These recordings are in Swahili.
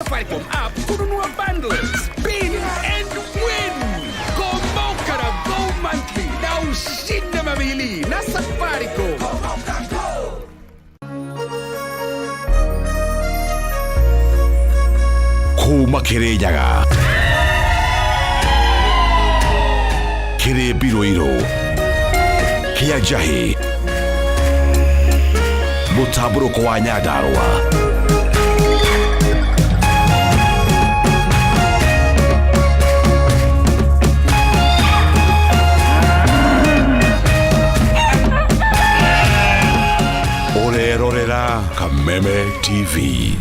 Safaricom app kununua bundles, spin and win. Kumbuka na go monthly na ushinde mamili na Safaricom. Kuma kirejaga kire biroiro kia jahi Mutamburuko wa Nyandarua Orerorera Kameme TV.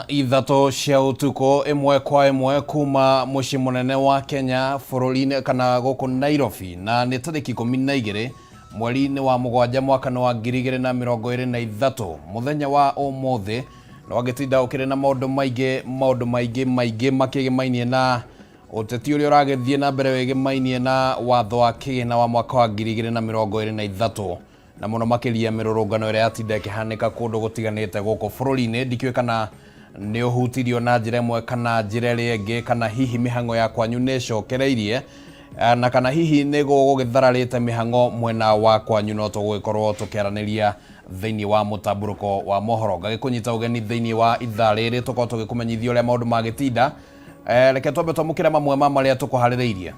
Ithato cia utuko imwe kwa imwe kuma muci munene wa Kenya fururi kana guku Nairobi na ni tariki 12 mweri wa mugwanja mwaka wa 2023 muthenya wa umuthi no wagitinda ukire na maundu maige makigimainie na uteti uri uragethie na mbere wigimainie na watho wa kigina wa mwaka wa 2023 na muno makiria mirurungano ire yatinda ikihanika kundu gutiganite guku fururi-ini ndikiwe kana ni uhutirio na njira imwe kana njira ringi kana hihi mihango ya kwanyu ni cokereirie na kana hihi ni gugithararite mihango mwena wa kwanyu no tugikorwo tukiaraniria thiini wa Mutamburuko wa Mohoro ngagikunyita ugeni thiini wa ithaa riri tukorwo tugikumenyithia uria maundu magitinda reke twambe twamukira mamwe ma maria tukuhaririirie.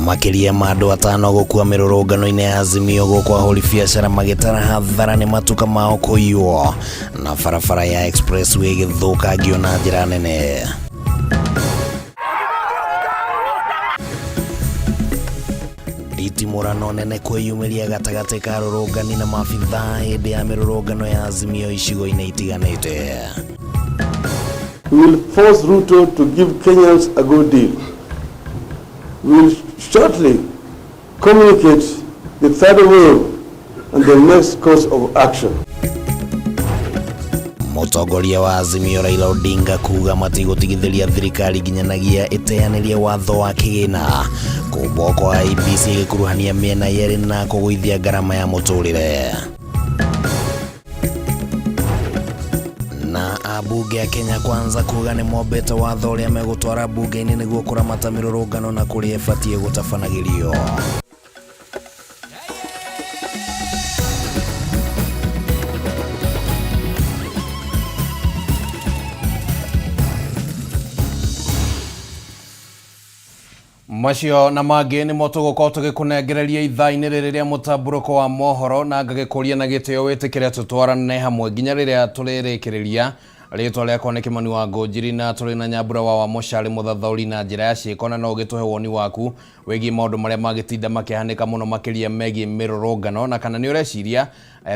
Makiria madu atano gukua mirurungano-ini ya Azimio gukwa huri biacara magitara hathara ni matuka mao kuiywo na barabara ya expressway githukagio na njira nene. Nditimurano nene kwiyumiria gatagati ka rurungani na mabithaa hindi ya mirurungano ya Azimio icigo-ini itiganite. We will force Ruto to give Kenyans a good deal. We will shortly communicate the third wave and the next course of action. Mutongoria wa Azimio Raila Odinga kuga matigotigithiria thirikari ginyanagia iteanirie watho wa kigina kumboko wa IBC gikuruhania miena yeri na kugwithia garama ya muturire. Na abunge ya Kenya Kwanza kuga ni mombete watho uria megutwara bunge-ini niguo kuramata mirurungano na kuria ibatie gutabanagĩrio. Macio na mangĩ nĩ tugukorwo tugikunengereria ithaa-inĩ rĩrĩ rĩa Mutamburuko wa Mohoro na ngagĩkũria na gĩtĩo wĩtĩkĩre tutwarane hamwe nginya rĩrĩa tũrĩrĩkĩrĩria. Rĩtwa rĩakwa nĩ Kimani wa Ngũnjiri na tũrĩ na Nyambura wa Mũcharĩ mũthathaũri na njĩra ya ciĩko na no ũgĩtũhe woni waku wĩgiĩ maũndũ marĩa magĩtinda makĩhanĩka mũno makĩria megiĩ mĩrũrũngano na kana nĩ ũreciria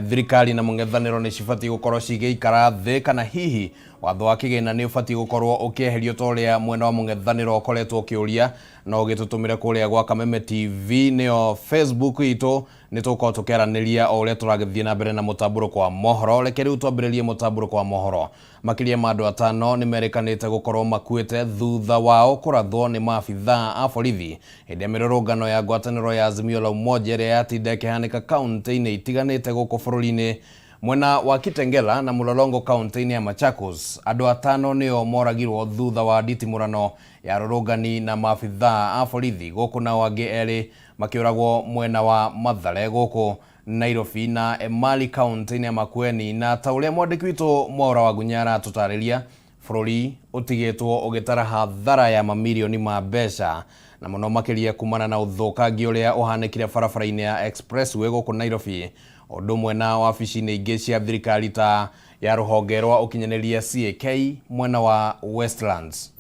thirikari na mũng'ethanĩro nĩ cibatiĩ gũkorwo cigĩikara thĩ kana hihi watho wa kĩgĩna nĩ ũbatiĩ gũkorwo ũkĩeherio ta ũrĩa mwena wa mũng'ethanĩro ũkoretwo ũkĩũria. No ũgĩtũtũmĩre kũrĩa gwa Kameme TV nĩyo Facebook itũ nĩ tũkorwo tũkĩaranĩria o ũrĩa tũragĩthiĩ na mbere na Mutamburuko wa Mohoro. Reke rĩu twambĩrĩrie Mutamburuko wa Mohoro. Makĩria ma andũ atano nĩ merĩkanĩte gũkorwo makuĩte thutha wao kũrathwo nĩ maabithaa a borithi hĩndĩ ya mĩrũrũngano ya ngwatanĩro ya Azimio la Umoja ĩrĩa yatinda ĩkĩhanĩka kaunti-inĩ itiganĩte gũkũ bũrũri-inĩ Mwena wa Kitengela na Mulolongo kaunti ya Machakos, andũ 5 nĩo moragirwo thutha wa nditimũrano ya rũrũngani na maabithaa a borithi gũkũ na angĩ erĩ makĩũragwo mwena wa Mathare gũkũ Nairobi na Emali kaunti ya Makueni. Na ta ũrĩa mwandĩki witũ Mohoro wa Gunyara tũtarĩria, bũrũri ũtigĩtwo ũgĩtara hathara ya mamirioni ma mbeca na mũno makĩria kumana na ũthũkangia ũrĩa ũhanĩkire barabara-inĩ ya expressway gũkũ Nairobi, ũndũ ũmwe na wabici-inĩ ingĩ cia thirikari ta ya rũhonge rwa ũkinyanĩria CAK mwena wa Westlands.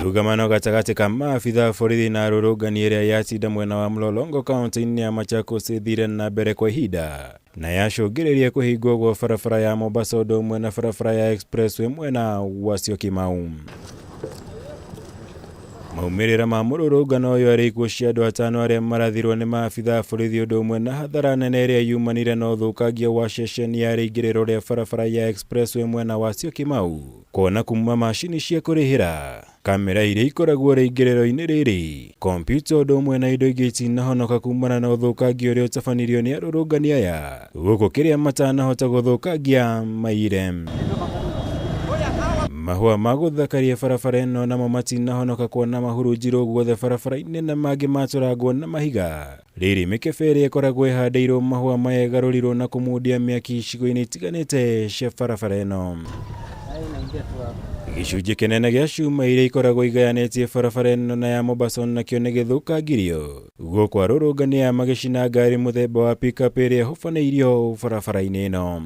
Rũgamano gatagatĩ ka maabithaa borithi na arũrũngani ĩrĩa yacinda mwena wa Mulolongo kaunti-inĩ ya Machakos ĩthire na mbere kwa ihinda na yacũngĩrĩria kũhingwo gwa barabara ya Mombasa ũndũ ũmwe na barabara ya expressway mwena wa Syokimau. Maumĩrĩra ma mũrũrũngano ũyũ arĩ ikuũ cia andũ 5 arĩa marathirwo nĩ maabithaa borithi ũndũ ũmwe na hathara nene ĩrĩa yumanire na ũthũkangia wa ceceni ya rĩingĩrĩro rĩa barabara ya expressway mwena wa Syokimau kuona kuma macini cia kũrĩhĩra, kamera iria ikoragwo rĩingĩrĩro-inĩ rĩrĩ, kompyuta ũndũ ũmwe na indo ingĩ itinahonoka kumana na ũthũkangia ũrĩa ũtabanirio nĩ arũrũngani aya gũkũ kĩrĩa matanahota gũthũkangia maire. Mahũa ma gũthakaria barabara ĩno namo matinahonoka kuona mahurunjirwo guothe barabara-inĩ na mangĩ matũrangwo na mahiga. Rĩrĩ mĩkebe ĩrĩa ĩkoragwo ĩhandĩirwo mahũa maya ĩgarũrirwo na kũmundia mĩaki icigo-inĩ itiganĩte cia barabara ĩno. Gĩcunjĩ kĩnene gĩa cuma iria ikoragwo igayanĩtie barabara ĩno na ya Mombasa nakĩo nĩ gĩthũkangirio gũkũ arũrũngani aya magĩcina ngari mũthemba wa pickup ĩrĩa ĩhobanĩirio barabara-inĩ ĩno.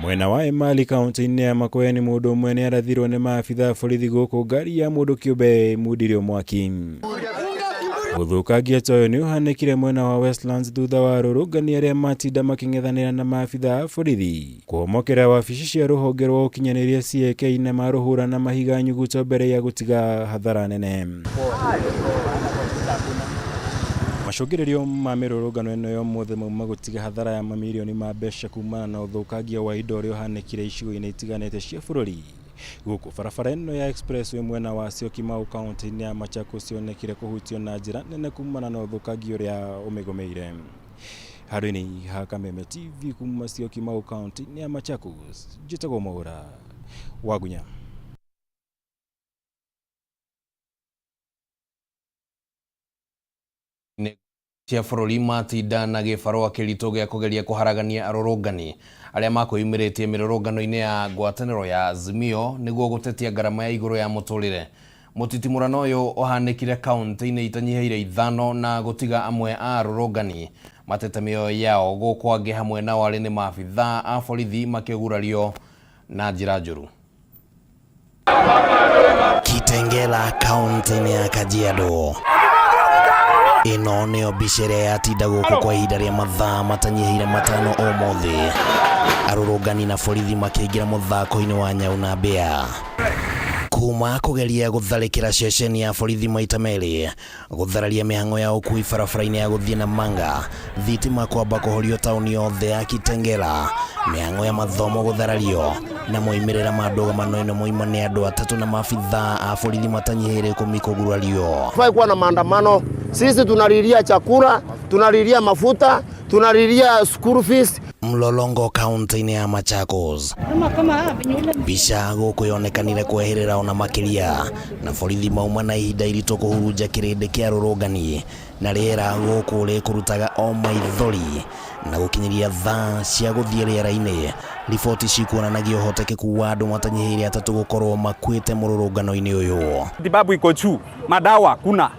Mwena wa Emali kaunti-inĩ ya Makueni mũndũ ũmwe nĩ arathirwo nĩ maabithaa borithi gũkũ ngari ya mũndũ kĩũmbe mundirio mwaki. Ũthũkangia ta ũyũ nĩ ũhanĩkire mwena wa Westlands thutha wa arũrũngani arĩa matinda makĩng'ethanĩra na maabithaa borithi kuomokera wabici cia rũhonge rwa ũkinyanĩria CAK na marũhũra na mahiga nyuguto mbere ya gũtiga hathara nene. Macũngĩrĩrio ma mĩrũrũngano ĩno yothe mauma gũtiga hathara ya mamirioni ma mbeca kumana na ũthũkangia wa indo ũrĩa ũhanĩkire icigo-inĩ itiganĩte cia bũrũri gũkũ barabara ĩno ya expressway mwena wa Syokimau kaunti-inĩ ya Machakos yonekire kũhutio na njĩra nene kumana na ũthũkangia ũrĩa ũmĩgũmĩire. Handũ-inĩ ha Kameme TV kuma Syokimau kaunti-inĩ ya Machakos, njĩtagwo Mohoro wa Gunyara. Cia bũrũri matinda na gĩbarũa kĩritũ gĩa kũgeria kũharagania arũrũngani arĩa makwĩyumĩrĩtie mĩrũrũngano-inĩ ya ngwatanĩro ya Azimio nĩguo gũtetia ngarama ya igũrũ ya mũtũrĩre. Mũtitimũrano ũyũ ũhanĩkire kaunti-inĩ itanyiheire 5 na gũtiga amwe a arũrũngani matete mĩoyo yao gũkũ angĩ hamwe na arĩ nĩ maabithaa a borithi makĩgurario na njĩra njũru. Kitengela kaunti-inĩ ya Kajiado. Ino nĩyo mbica ĩrĩa yatinda gũkũ kwa ihinda rĩa mathaa matanyiheire 5 ũmũthĩ. Arũrũngani na borithi makĩingĩra mũthako-inĩ wa nyau na mbĩa. Kuma kũgeria gũtharĩkĩra ceceni ya borithi maita merĩ, gũthararia mĩhang'o ya ũkui barabara-inĩ ya gũthiĩ na Manga, thitima kwamba kũhorio taũni yothe ya Kitengela, mĩhang'o ya mathomo gũtharario na moimĩrĩra ma ndũgamo ĩno moima nĩ andũ 3 na maabithaa a borithi matanyiheire 10 kũgurario. Fai kuwa na maandamano, sisi tunalilia chakula, tunalilia mafuta, tunalilia school fees. Mulolongo kaunti-inĩ ya Machakos. Mbica gũkũ yonekanire kweherera ona makĩria na borithi mauma na ihinda iritũ kũhurunja kĩrĩndĩ kĩa arũrũngani na rĩera gũkũ rĩkũrutaga o maithori na gũkinyĩria thaa cia gũthiĩ rĩera-inĩ. Riboti cikuonanagia ũhotekeku wa andũ matanyiheire 3 gũkorwo makuĩte mũrũrũngano-inĩ ũyũ. Matibabu iko juu, madawa kuna,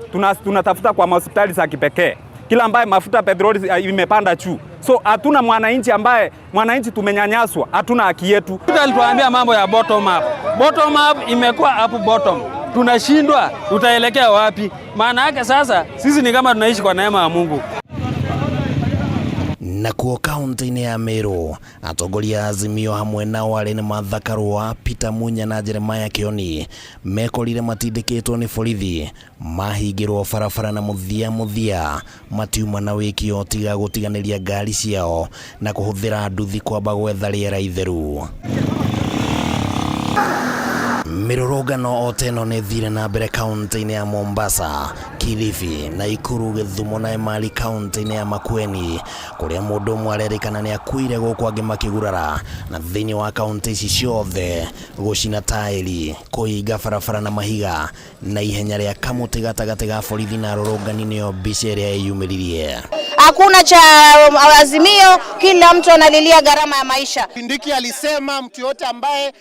tunatafuta kwa hospitali za kipekee. Kila ambaye mafuta petroli imepanda juu. So hatuna mwananchi tumenyanyaswa, hatuna haki yetu. Alituambia mambo ya bottom up. Bottom up imekuwa up bottom. Tunashindwa, tutaelekea wapi? Maana yake sasa sisi ni kama tunaishi kwa neema ya Mungu. Nakuo kaunti-inĩ ya Meru, atongoria Azimio hamwe na arĩ nĩ mathakarwo Peter Munya na Jeremiah Kioni mekorire matindĩkĩtwo nĩ borithi mahingĩrwo barabara na mũthia matiuma na wĩkio tiga gũtiganĩria ngari ciao na kũhũthĩra nduthi kwamba gwetha rĩera itheru. Mĩrũrũngano o teno nĩ thire na mbere kaunti-inĩ ya Mombasa, Kilifi na Ikuru, Githumo na Emali kaunti-inĩ ya Makueni, kuria mundu ũmwe arerĩkana nĩ akuire gũkũ angĩ makĩgurara, na thĩinĩ wa kaunti ici ciothe gũcina taĩri, kũhinga barabara na mahiga, na ihenya rĩa kamuti gatagatĩ ga borithi na arũrũngani nĩyo mbica ĩrĩa ĩyumĩririe. Hakuna cha azimio, kila mtu analilia gharama ya maisha. Kindiki alisema mtu yote ambaye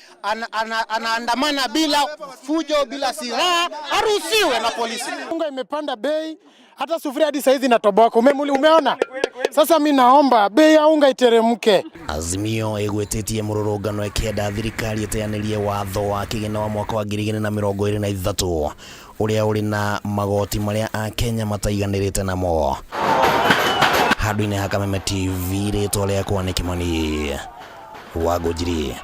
anaandamana bila fujo, bila silaha haruhusiwe na polisi. Unga imepanda bei, hata sufuria hadi saizi inatoboka. Umeona? Sasa mimi naomba bei ya unga iteremke. Azimio ĩgwĩtĩtie mũrũrũngano ĩkĩenda thirikari ĩteanĩrie watho wa kĩgĩna wa mwaka wa 2023 ũrĩa ũrĩ na magoti marĩa a Kenya mataiganĩrĩte namo. Handũ-inĩ ha Kameme TV, rĩtwa rĩakwa nĩ Kimani Wangũnjiri.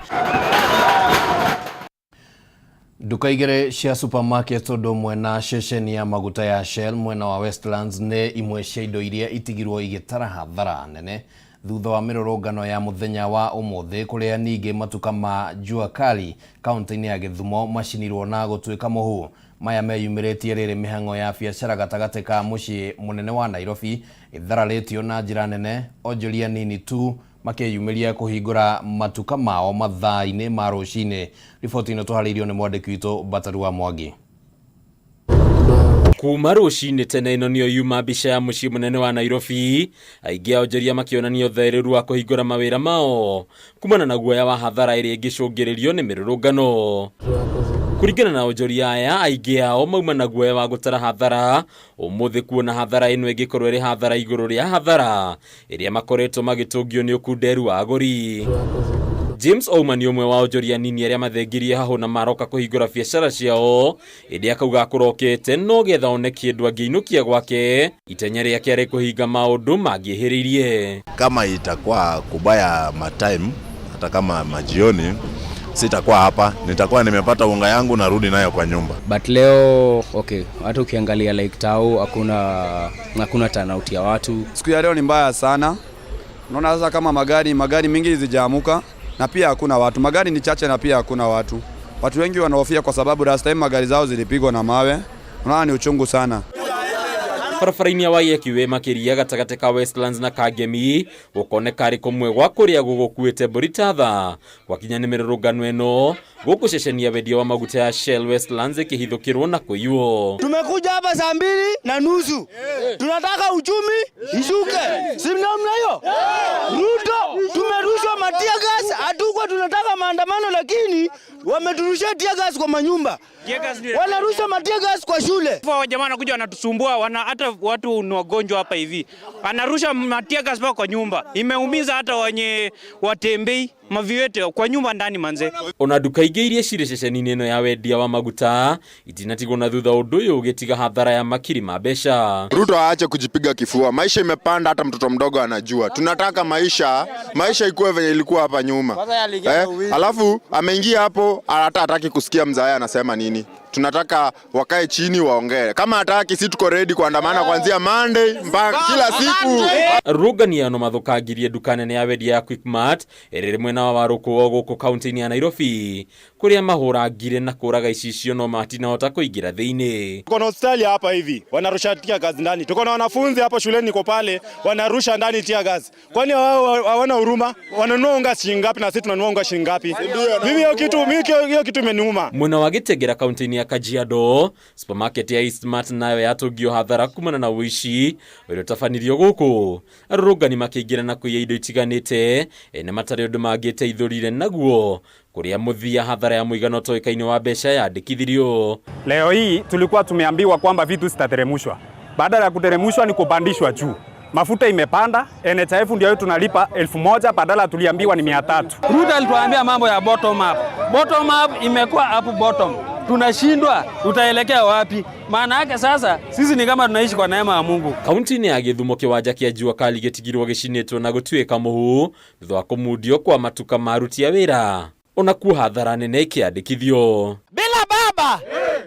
Duka igere cia supermarket ũndũ ũmwe na ceceni ya maguta ya Shell mwena wa Westlands nĩ imwe cia indo iria itigirwo igĩtara hathara nene thutha wa mĩrũrũngano ya mũthenya wa ũmũthĩ, kũrĩa ningĩ matuka ma Jua Kali kaunti-inĩ ya Githumo macinirwo na gũtuĩka mũhu. Maya meyumĩrĩtie rĩrĩ mĩhang'o ya biacara gatagatĩ ka mũciĩ mũnene wa Nairobi ithararĩtio na njĩra nene, onjoria nini tu makĩyumĩria kũhingũra matuka mao mathaa-inĩ ma rũcinĩ. Riboti ĩno tũharĩirio nĩ mwandĩki witũ Bataru wa Mwangi. Kuma rũcinĩ tene ĩno nĩyo yuma mbica ya mũciĩ mũnene wa Nairobi, aingĩ onjoria makĩonanio thaĩrĩru wa kũhingũra mawĩra mao kumana na guoya wa hathara ĩrĩa ĩngĩcũngĩrĩrio nĩ mĩrũrũngano. Kuringana na onjoria aya, aingĩ ao mauma na guoya wa gũtara hathara ũmũthĩ, kuona hathara ĩno ĩngĩkorwo ĩrĩ hathara igũrũ rĩa hathara ĩrĩa makoretwo magĩtũngio nĩ ũkunderu wa agũri. James Ouma nĩ ũmwe wa onjoria nini arĩa mathengirie haho na maroka kũhingũra biacara ciao, ĩndĩ akauga kũrokete no getha one kĩndũ angĩinũkia gwake itenya rĩake arĩ kũhinga maũndũ mangĩhĩrĩirie. Kama itakuwa kubaya matime, hata kama majioni, sitakuwa hapa, nitakuwa nimepata unga yangu na rudi nayo kwa nyumba. But leo okay, watu ukiangalia like tao hakuna turnout ya watu. Siku ya leo ni mbaya sana. Unaona sasa kama magari mingi zijaamuka na pia hakuna watu. Magari ni chache na pia hakuna watu. Watu wengi wanahofia kwa sababu last time magari zao zilipigwa na mawe. Unaona ni uchungu sana. Barabara-inĩ ya Waiyaki makĩria gatagatĩ ka Westlands na Kangemi gũkoneka arĩ kũmwe gwa kũrĩa gũgũkuĩte mbũri ta tha gwakinya nĩ mĩrũrũngano ĩno gũkũ ceceni ya wendia wa maguta ya Shell Westlands ĩkĩhithũkĩrwo na kũiywo. Tumekuja hapa saa 2:30. Tunataka uchumi ishuke. Si mnaona hiyo? Ruto tumerushwa matia gas, hatuko tunataka maandamano lakini wameturushia tia gas kwa manyumba. Wanarusha matia gas kwa shule. Jamaa wanakuja wanatusumbua, hata watu ni wagonjwa hapa hivi. Anarusha matia gas kwa nyumba. Imeumiza hata wenye watembei maviwete kwa nyumba ndani manze. Ona duka ingĩ iria cirĩ ceceni-inĩ ĩno ya wendia wa maguta itinatigwo na thutha ũndũ ũyũ ũgĩtiga hathara ya makiri ma mbeca. Ruto aache kujipiga kifua. Maisha imepanda, hata mtoto mdogo anajua. Tunataka maisha ikuwe venye ilikuwa hapa nyuma. Alafu ameingia hapo hata hataki kusikia mzaya anasema nini. Tunataka wakae chini waongee. Kama hataki sisi tuko ready kuandamana kuanzia Monday mpaka kila siku. Rũganiano mathũkangirie duka nene ya wendia ya Quickmart ĩrĩ mwena wa Warũkũ gũkũ kaunti-inĩ ya Nairobi, kũrĩa mahũrangire na kũraga icicio no matinahota kũingĩra thĩinĩ. Tuko na hospitali hapa hivi, wanarusha tia gas ndani. Tuko na wanafunzi hapa shuleni niko pale, wanarusha ndani tia gas. Kwani hawana huruma? Wananunua unga shilingi ngapi na sisi tunanunua unga shilingi ngapi? Mimi hiyo kitu imeniuma. Mwena wa Gĩtengera kaunti-inĩ ya Kajiado, supermarket ya Eastmart nayo yatũngio hathara kumana na ũici ũrĩa ũtabanirio gũkũ. Arũrũngani makĩingĩra na kũiya indo itiganĩte na matarĩ ũndũ mangĩteithũrire naguo, kũrĩa mũthia hathara ya mũigano ũtoĩkaine wa mbeca yandĩkithirio. Leo hii tulikuwa tumeambiwa kwamba vitu zitateremshwa. Baada ya kuteremshwa ni kupandishwa juu. Mafuta imepanda, NHIF ndio tunalipa 1000 badala tuliambiwa ni 300. Ruto alituambia mambo ya bottom up. Bottom up imekuwa up bottom. Tunashindwa, tutaelekea wapi? Maana yake sasa sisi ni kama tunaishi kwa neema ya Mungu. Kaunti-inĩ ya Githumo kĩwanja kĩa Jua Kali gĩtigirwo gĩcinĩtwo na gũtuĩka mũhu thutha wa kũmundio kwa matuka ma aruti a wĩra. Ona kuo hathara nene ikĩandĩkithio. Bila baba,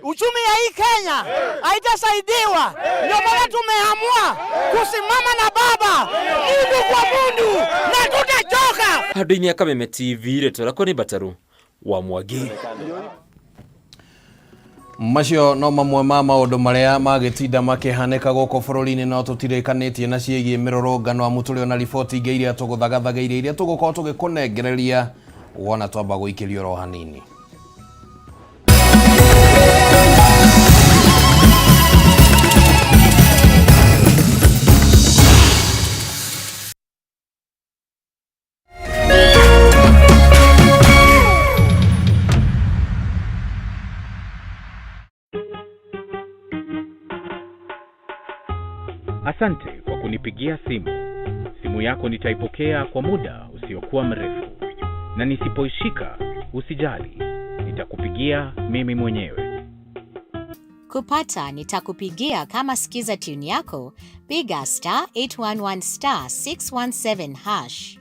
uchumi ya hii Kenya haitasaidiwa. Ndio maana tumeamua kusimama na baba, mundu kwa mundu, na tutachoka. Handũ-inĩ ya Kameme TV, rĩtwa rĩakwa nĩ Bataru wa Mwangi. Macio no mamwe ma maundu maria magitinda makihaneka goko bururi-ini no tutirikanitie na ciĩgie mirorongano amuturi na riboti ingĩ iria tũgũthagathageire iria tũgũkorwo tũgĩkũnengereria wona twamba gũikĩrio ro hanini. Asante kwa kunipigia simu. Simu yako nitaipokea kwa muda usiokuwa mrefu. Na nisipoishika, usijali. Nitakupigia mimi mwenyewe. Kupata nitakupigia kama sikiza tune yako, piga *811*617#.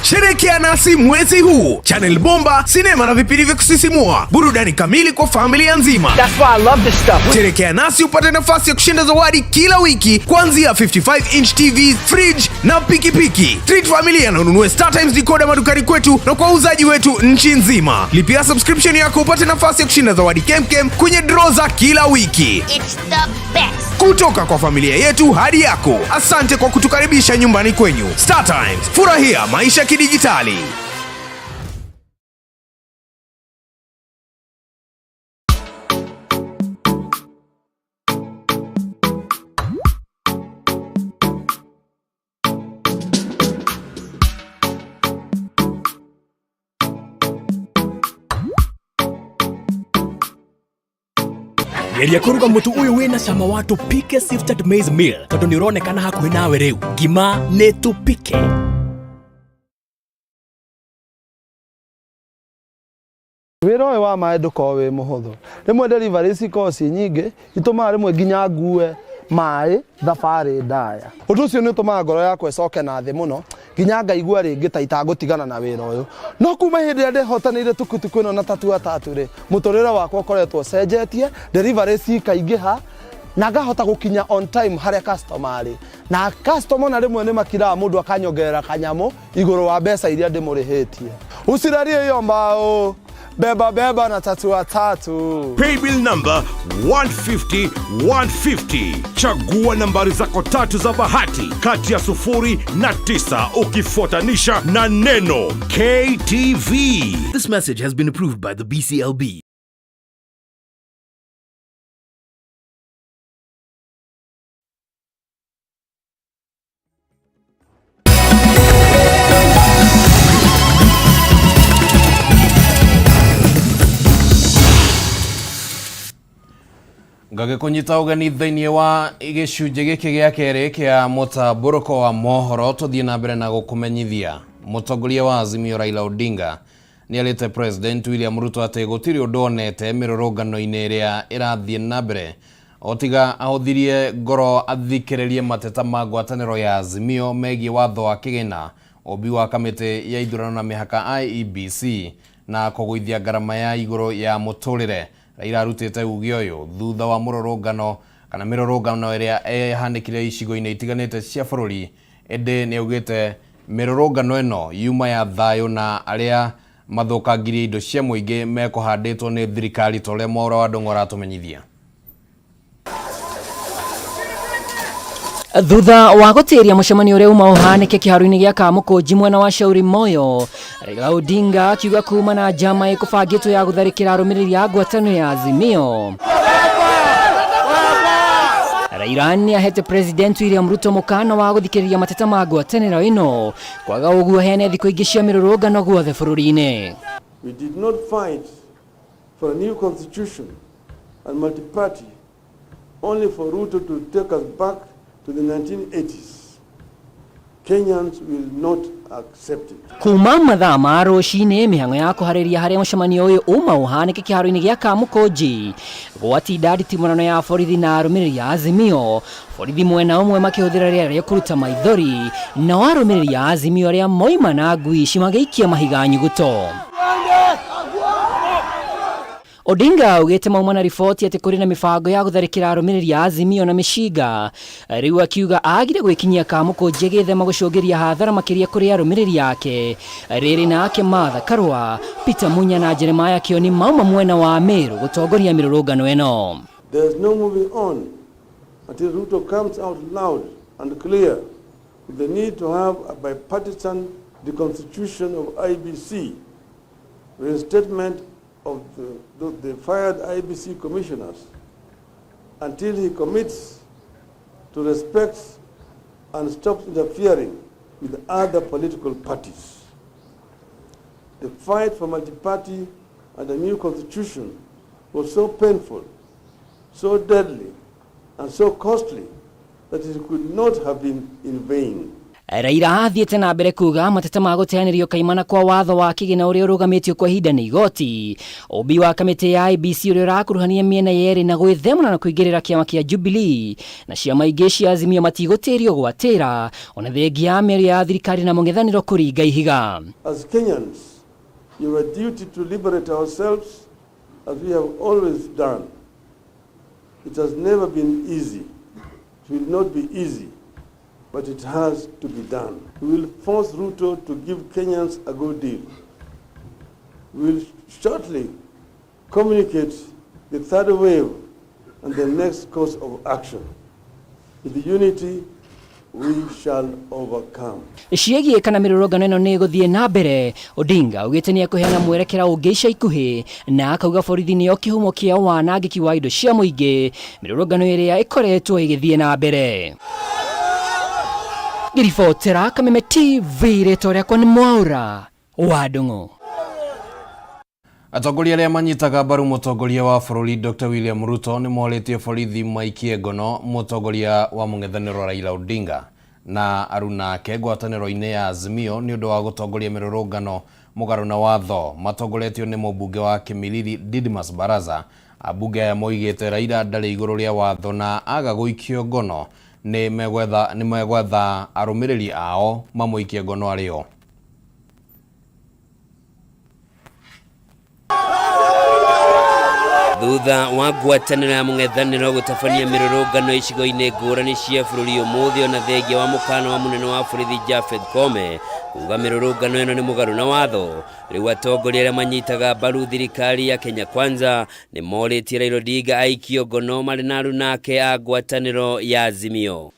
Sherekea nasi mwezi huu. Channel bomba, sinema na vipindi vya kusisimua. Burudani kamili kwa familia nzima. That's why I love this stuff. Sherekea nasi upate nafasi ya kushinda zawadi kila wiki kuanzia 55-inch TVs, fridge na pikipiki. Treat familia na ununue StarTimes decoder madukani kwetu na kwa wauzaji wetu nchi nzima. Lipia subscription yako upate nafasi ya kushinda zawadi kemkem kwenye draw za kila wiki. It's the best. Kutoka kwa familia yetu hadi yako. Asante kwa kutukaribisha nyumbani kwenyu. StarTimes, furahia maisha kidijitali. Geria kuruga mutu uyu wina cama wa tupike sifted maize meal tondu ni uronekana hakuhi nawe riu. Ngima ni tupike. Wira uyu wa mai ndukorwo wi muhuthu. Rimwe delivery cikorwo ci nyingi itumaga rimwe nginya ngue mai thabari ndaya. Undu ucio ni utumaga ngoro yakwa icoke na thi muno nginya ngaigua ringi ta itagutigana na wira uyu. No kuma hindi ria ndihotanire tukutuku ino na tatu ri muturire wakwa ukoretwo cenjetie, delivery cikaingiha na ngahota gukinya on time haria customer ri. Na customer na rimwe ni makira mundu akanyongerera kanyamu iguru wa mbeca iria ndimurihitie. Usirarie iyo mbao beba na tatu. Paybill number 150-150. Chagua nambari zako tatu za bahati kati ya 0 na 9 ukifuatanisha na neno KTV. This message has been approved by the BCLB. Ngagikunyita ugeni thĩinĩ wa gĩcunjĩ gĩkĩ gĩa kerĩ kĩa Mutamburuko wa Mohoro, tuthie na mbere na gũkũmenyithia. Mũtongoria wa Azimio Raila Odinga nĩerĩte President William Ruto atĩ gũtirĩ ũndũ onete mĩrũrũngano-inĩ ĩrĩa ĩrathiĩ na mbere otiga ahũthirie ngoro athikĩrĩrie mateta ma ngwatanĩro ya Azimio megiĩ watho wa kĩgĩna, ũmbi wa kamĩtĩ ya ithurano na mĩhaka IEBC na kũgũithia ngarama ya igũrũ ya mũtũrĩre. Raila arutĩte uge ũyũ thutha wa mũrũrũngano kana mĩrũrũngano ĩrĩa ĩhanĩkire icigo-inĩ itiganĩte cia bũrũri. Ĩndĩ nĩaugĩte mĩrũrũngano ĩno yuma ya thayũ na arĩa mathũkangirie indo cia mũingĩ mekũhandĩtwo nĩ thirikari ta ũrĩa Mohoro wa Ndong'o aratũmenyithia. Thutha wa gũtĩria mũcemanio ũrĩa uma ũhanĩke kĩharo-inĩ gĩa Kamũkũnji mwena wa Shauri Moyo, Raila Odinga akiuga kuma na njama ĩkũbangĩtwo ya gũtharĩkĩra arũmĩrĩri a ngwatanĩro ya Azimio. Raila nĩahete President William Ruto mũkana wa gũthikĩrĩria mateta ma ngwatanĩro ĩno, kwaga ũguo heane thikũ ingĩ cia mĩrũrũngano guothe bũrũri-inĩ. We did not fight for a new constitution and multi-party only for Ruto to take us back to the 1980s. Kenyans will not accept it. Kuma mathaa ma rũcinĩ mĩhang'o ya kũharĩria harĩa mũcemanio ũyũ uma ũhanĩke kĩharo-inĩ gĩa Kamũkũnji gwatinda nditimũrano ya borithi na arũmĩrĩri a Azimio, borithi mwena ũmwe makĩhũthĩra rĩera rĩa kũruta maithori, nao arũmĩrĩri a Azimio arĩa moima na ngui ici magĩikia mahiga nyuguto. Odinga augite mauma na riboti ati kuri na mibango ya gutharikira arumiriri a Azimio na mishinga, riu akiuga agire gwikinyia kamuko jegethema gucungiria hathara makiria kuri arumiriri yake riri nake Martha Karua, Peter Munya na Jeremiah Kioni mauma mwena wa Meru gutongoria mirurungano eno. There's no moving on until Ruto comes out loud and clear with the need to have a bipartisan deconstitution of IBC, reinstatement of the fired IBC commissioners, until he commits to respect and stops interfering with other political parties. The fight for multi-party and a new constitution was so painful, so deadly, and so costly that it could not have been in vain. Raila athiĩte na mbere kuga mateta ma gũteanĩrio kaimana kwa watho wa kĩgĩna ũrĩa ũrũgamĩtio kwa ihinda nĩ igoti. Ũmbi wa kamĩtĩ ya IEBC ũrĩa ũrakuruhania mĩena yerĩ na gwĩthemana na kũingĩrĩra kĩama kĩa Jubilee na ciama ingĩ cia Azimio matigũtĩrio gwatĩra ona thengia ya mĩario ya thirikari na mũng'ethanĩro kũringa ihiga. As Kenyans, you have a duty to liberate ourselves as we have always done. It has never been easy. It will not be easy, but it has to be done. We will force Ruto to give Kenyans a good deal. We will shortly communicate the third wave and the next course of action. With unity, we shall overcome. Ciĩgiĩ kana mĩrũrũngano ĩno nĩ gũthiĩ na mbere, Odinga augĩte nĩ ekũheana mwerekera ũngĩ ica ikuhĩ na akauga borithi nĩo kĩhumo kĩa wanangĩki wa indo cia mũingĩ, mĩrũrũngano ĩrĩa ĩkoretwo ĩgĩthiĩ na mbere. Ngiribotera Kameme TV, rĩtwa rĩakwa nĩ Mwaura wa Ndung'u. Atongoria arĩa manyitaga mbaru mũtongoria wa bũrũri Dr. William Ruto nĩ morĩtie borithi maikie ngono mũtongoria wa mũng'ethanĩro Raila Odinga na aruna ake ngwatanĩro-inĩ ya Azimio nĩ ũndũ wa gũtongoria mĩrũrũngano mũgarũ na watho. Matongoretio nĩ mũmbunge wa Kimilili Didmus Baraza. Ambunge aya moigĩte Raila ndarĩ igũrũ rĩa watho na aga gũikio ngono nĩ megwetha arũmĩrĩri ao mamũikie ngono arĩo. Thutha wa ngwatanĩro ya mũng'ethanĩro gũtabania mĩrũrũngano icigo-inĩ ngũrani cia bũrũri ũmũthĩ ona thengia wa mũkana wa mũnene wa borithi Japhet Koome kuga mĩrũrũngano ĩno nĩ mũgarũ na watho, rĩu atongoria arĩa manyitaga mbaru thirikari ya Kenya Kwanza nĩ morĩtie Raila Odinga aikio ngono marĩ na aruna ake a ngwatanĩro ya Azimio.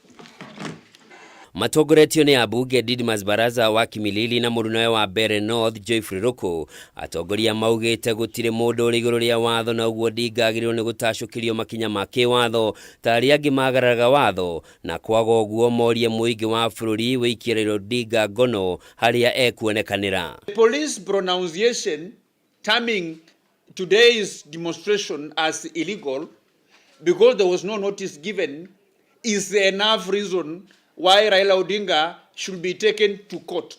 Matongoretio nĩ ambunge Didmus Baraza wa Kimilili na mũrunawe wa Mbere North Joyfrey Ruku. Atongoria maugĩte gũtirĩ mũndũ ũrĩ igũrũ rĩa watho na ũguo Odinga agĩrĩirwo nĩ gũtacũkĩrio makinya ma kĩwatho ta arĩa angĩ magararaga watho, na kwaga ũguo morie mũingĩ wa bũrũri wĩikie Raila Odinga ngono harĩa ekuonekanĩra. The police pronunciation terming today's demonstration as illegal because there was no notice given is enough reason why Raila Odinga should be taken to court.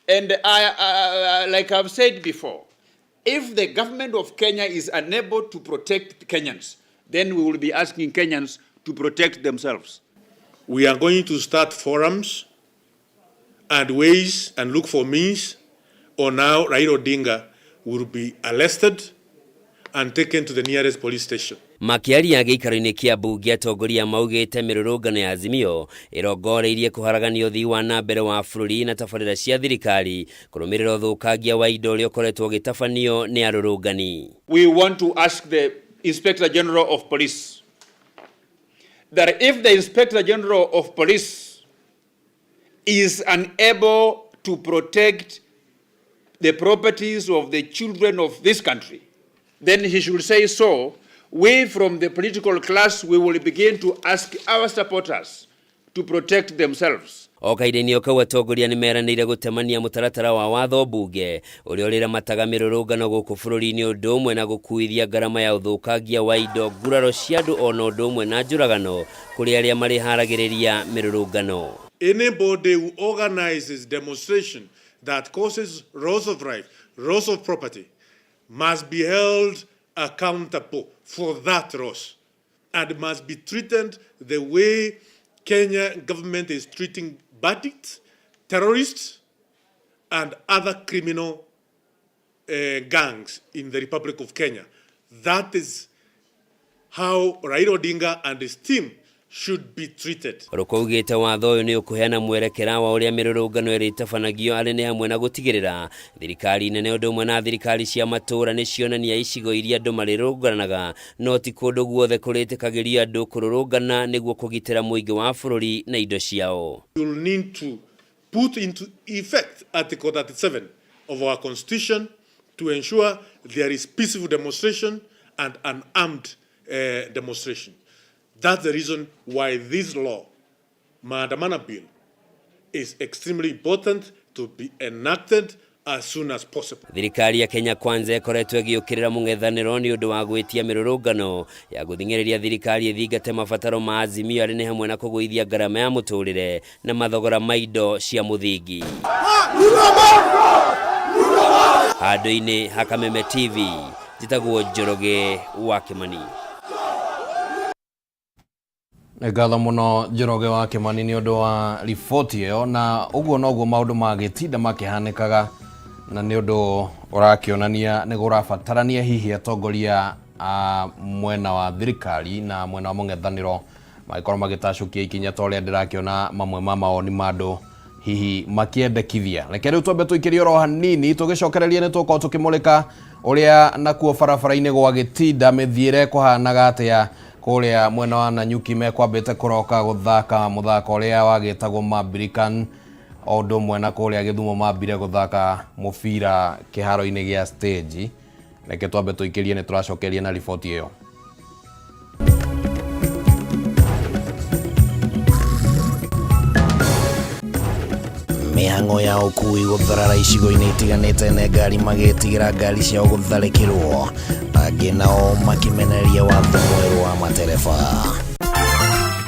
And like I've said before, if the government of Kenya is unable to protect Kenyans, then we will be asking Kenyans to protect themselves. We are going to start forums and ways and look for means on how Raila Odinga will be arrested and taken to the nearest police station. Makiaria gĩikaro-inĩ kĩa mbunge atongoria maugĩte mĩrũrũngano ya Azimio ĩrongoreirie kũharagania ũthii wa na mbere wa bũrũri na tabarĩra cia thirikari kũrũmĩrĩra ũthũkangia wa indo ũrĩa ũkoretwo ũgĩtabanio nĩ arũrũngani. We want to ask the Inspector General of Police that if the Inspector General of Police is unable to protect the properties of the children of this country, then he should say so. We from the political class, we will begin to ask our supporters to protect themselves. Okaide-inĩ kau atongoria nĩ meranĩire gũtemania mũtaratara wa watho mbunge ũrĩa ũrĩramataga mĩrũrũngano gũkũ bũrũri-inĩ ũndũ ũmwe na gũkuithia ngarama ya ũthũkangia wa indo, nguraro cia andũ ona ũndũ ũmwe na njũragano kũrĩ arĩa marĩharagĩrĩria mĩrũrũngano. Anybody who organizes demonstration that causes loss of life, loss of property, must be held accountable for that loss and must be treated the way Kenya government is treating bandits, terrorists, and other criminal gangs in the Republic of Kenya. That is how Raila Odinga and his team should be treated. Rukougite watho uyu ni ukuheana mwerekera wa uria mirurungano iritabanagio ari ni hamwe na gutigirira thirikari nene undu umwe na thirikari cia matura ni cionania icigo iria andu marirunganaga no ti kundu guothe kuritikagiria andu kururungana niguo kugitira muingi wa bururi na indo ciao. You will need to put into effect Article 37 of our Constitution to ensure there is peaceful demonstration and unarmed demonstration. That's the reason why this law, Maandamano Bill, is extremely important to be enacted as soon as possible. Thirikari ya Kenya Kwanza ikoretwo igiukirira mung'ethaniro ni undu wa gwitia mirurungano ya guthingiriria thirikari ithingate mabataro ma Azimio ari ni hamwe na kuguithia garama ya muturire na mathogora ma indo cia muthingi. Handu-ini ha Kameme TV, njitagwo Njoroge wa Kimani. Ngatho muno Njoroge wa Kimani ni undu wa riboti iyo, na uguo noguo maundu magitinda makihanikaga, na ni undu urakionania ni gurabatarania hihi atongoria mwena wa thirikari na mwena wa mung'ethaniro magikorwo magitacukia ikinya ta uria ndirakiona mamwe ma maoni mandu hihi makiendekithia. Reke riu twambe tuikirie oro hanini tugicokereria ni tuko tukimulika uria nakuo barabara-ini gwa gitinda mithiire kuhanaga atia kuria mwena wa Nanyuki mekwambite kuroka guthaka muthako uria wagitagwo Mabirikan ondo mwena kuria Githumo mambire guthaka mubira kiharo-ini gia stage. Reke twambe tuikirie ni turacokeria na riboti iyo. Mihango ya ukui gutharara icigo-ini itiganite ne ngari magitigira ngari ciao gutharikirwo, angi nao makimenereria watho mweru wa matereba.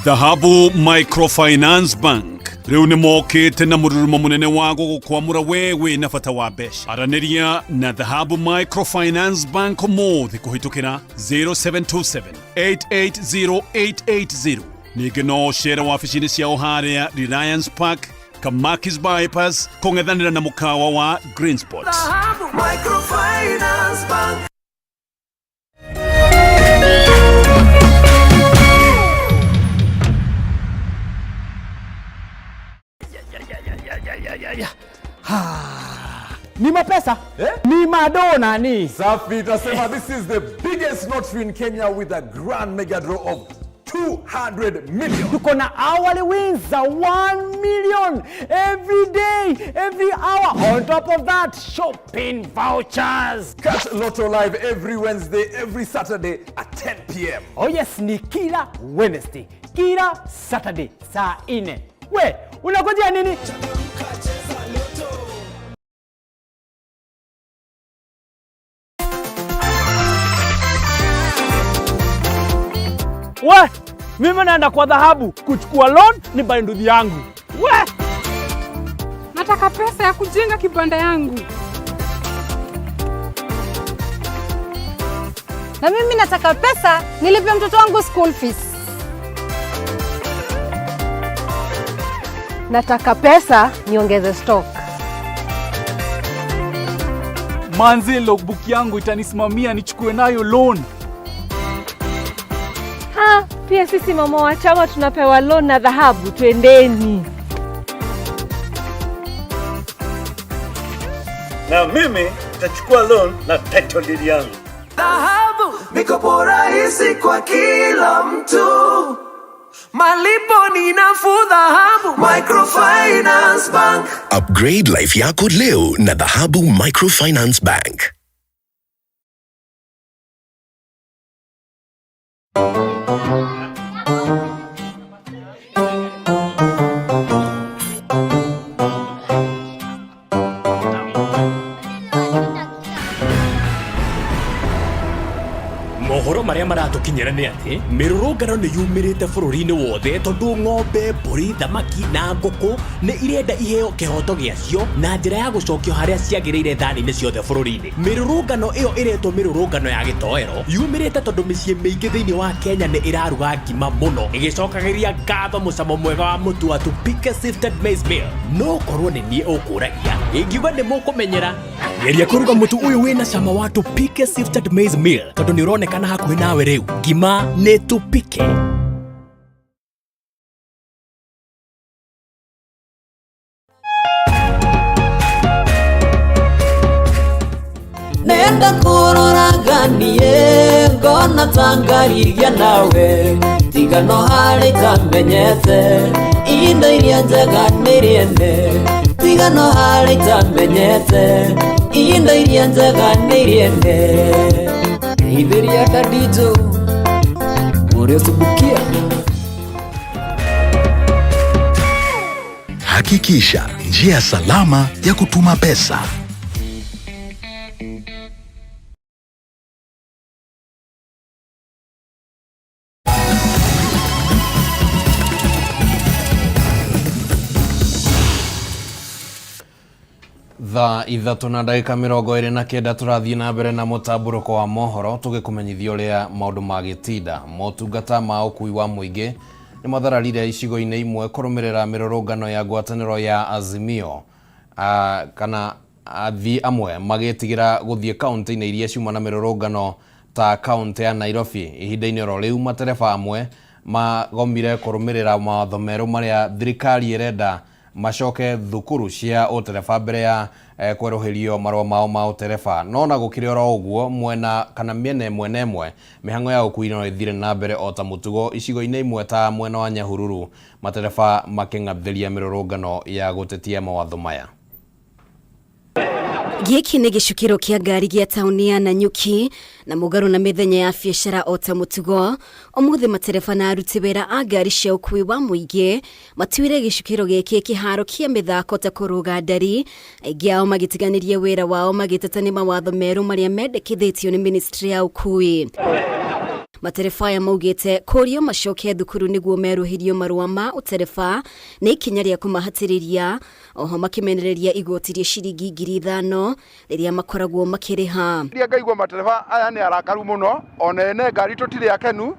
Dhahabu Microfinance Bank riu ni mokite na mururumo munene wa gukwamura wewe na bata wa mbeca. Araniria na Dhahabu Microfinance Bank mothi kuhitukira 0727 880880. Ningi no share wabici-ini ciao haria Reliance Park, Kamakis Bypass, kung'ethanira na mukawa wa Green Spot. Dhahabu Microfinance Bank. Ni mapesa? Ni madona ni. Safi tasema this is the biggest lottery in Kenya with a grand mega draw of 200 million. Tuko na hourly wins za 1 million every day, every hour. On top of that, shopping vouchers. Catch Lotto live every Wednesday, every Saturday at 10 p.m. Oh yes, ni kila Wednesday, kila Saturday saa 4. We, unangojea nini? We, mimi naenda kwa Dhahabu kuchukua loan ni banduthi yangu. We, nataka pesa ya kujenga kibanda yangu. Na mimi nataka pesa nilipe mtoto wangu school fees. Nataka pesa niongeze stock. Manzi, logbook yangu itanisimamia nichukue nayo loan. Pia sisi mama wa chama tunapewa loan na Dhahabu, twendeni. Na mimi nitachukua loan na title deed yangu. Dhahabu, mikopo rahisi kwa kila mtu. Malipo ni nafuu. Dhahabu Microfinance Bank. Upgrade life yako leo na Dhahabu Microfinance Bank. Mohoro maria maratukinyira ni ati mirurungano ni yumirite bururi-ini wothe tondu ng'ombe, mburi, thamaki na nguku ni irenda iheo kihoto giacio na njira ya gucokio haria ciagiriire thani-ini ciothe bururi-ini. Mirurungano iyo iretwo mirurungano ya gitoero yumirite tondu micii miingi thiini wa Kenya ni iraruga ngima muno igicokagiria ngatho mucamo mwega wa mutu wa Tupike Sifted Maize Meal. No korwo ni nie ukuragia ingiuga ni mukumenyera geria kuruga mutu uyu wina cama wa tupike sifted maize meal tondu ni uronekana hakuhi nawe riu ngima ni tupike. Nenda kuroraganie ngona tangariria nawe tigano hari tamenyete indo iria njega niriende tigano hari tamenyete indo iria njega niriende ithiria kadito uria subukia. Hakikisha njia salama ya kutuma pesa. Thaa 3:29 turathii na mbere na mutamburuko wa mohoro tugikumenyithia uria maundu magitinda motungata ma ukui wa muingi ni mathararire icigo-ini imwe kurumirira mirurungano ya ngwataniro ya Azimio kana athii amwe magitigira guthie kaunti-ini iria ciuma na mirurungano ta kaunti ya Nairobi. Ihinda-ini ro riu matereba amwe magomire kurumirira mawatho meru maria thirikari irenda macoke thukuru cia utereba mbere ya kweroherio marua mao ma utereba. No na gukire oro uguo mwena kana miene emwe mihango ya ukui no ithire na mbere o ta mutugo icigo-ini imwe ta mwena wa Nyahururu matereba making'athĩria mirurungano ya gutetia mawatho maya. Giki nĩ gĩcukĩro kĩa ngari gĩa taũni ya Nanyuki na mũgarũ na mĩthenya ya biacara o ta mũtugo. Ũmũthĩ matereba na aruti wĩra a ngari cia ũkui wa mũingĩ matuire gĩcukĩro gĩkĩ kĩharo kĩa mĩthako ta kũrũga ndari, aingĩ ao magĩtiganĩria wĩra wao magĩteta nĩ mawatho merũ marĩa mendekithĩtio nĩ ministry ya ũkui. Matereba aya maugĩte kũrio macoke thukuru nĩguo meruhirio marũa ma ũtereba nĩ ikinya rĩa kũmahatĩrĩria, oho makimenereria igoti rĩa ciringi 5,000 rĩrĩa makoragwo makĩrĩha. Ngaigua matereba aya nĩ arakaru mũno, ona ene ngari tũtirĩ akenu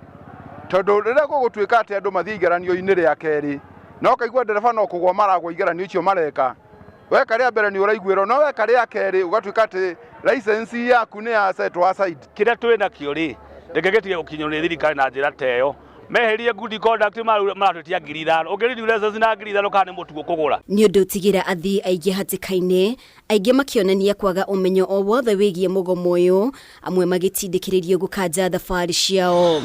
tondũ rĩrĩa gũgũtuĩka atĩ andũ mathiĩ igeranio-inĩ rĩa kerĩ no kaigua ndereba no kũgwa maragwo igeranio icio mareka. Weka rĩa mbere nĩ ũraiguĩrwo, no weka rĩa kerĩ ũgatuĩka atĩ license yaku nĩ ya set aside. Kĩrĩa twĩ nakĩo rĩ ndĩngĩgetige gũkinywo nĩ thirikari na njĩra ta ĩyo. Meherie good conduct maratũtia 5,000 ũngĩrĩthi license na 5,000 kana nĩ mũtugo kũgũra. Nĩ ũndũ ũtigira athii aingĩ hatĩka-inĩ, aingĩ makĩonania kwaga ũmenyo o wothe wĩgiĩ mũgomo ũyũ, amwe magĩtindĩkĩrĩrio gũkanja thabarĩ ciao.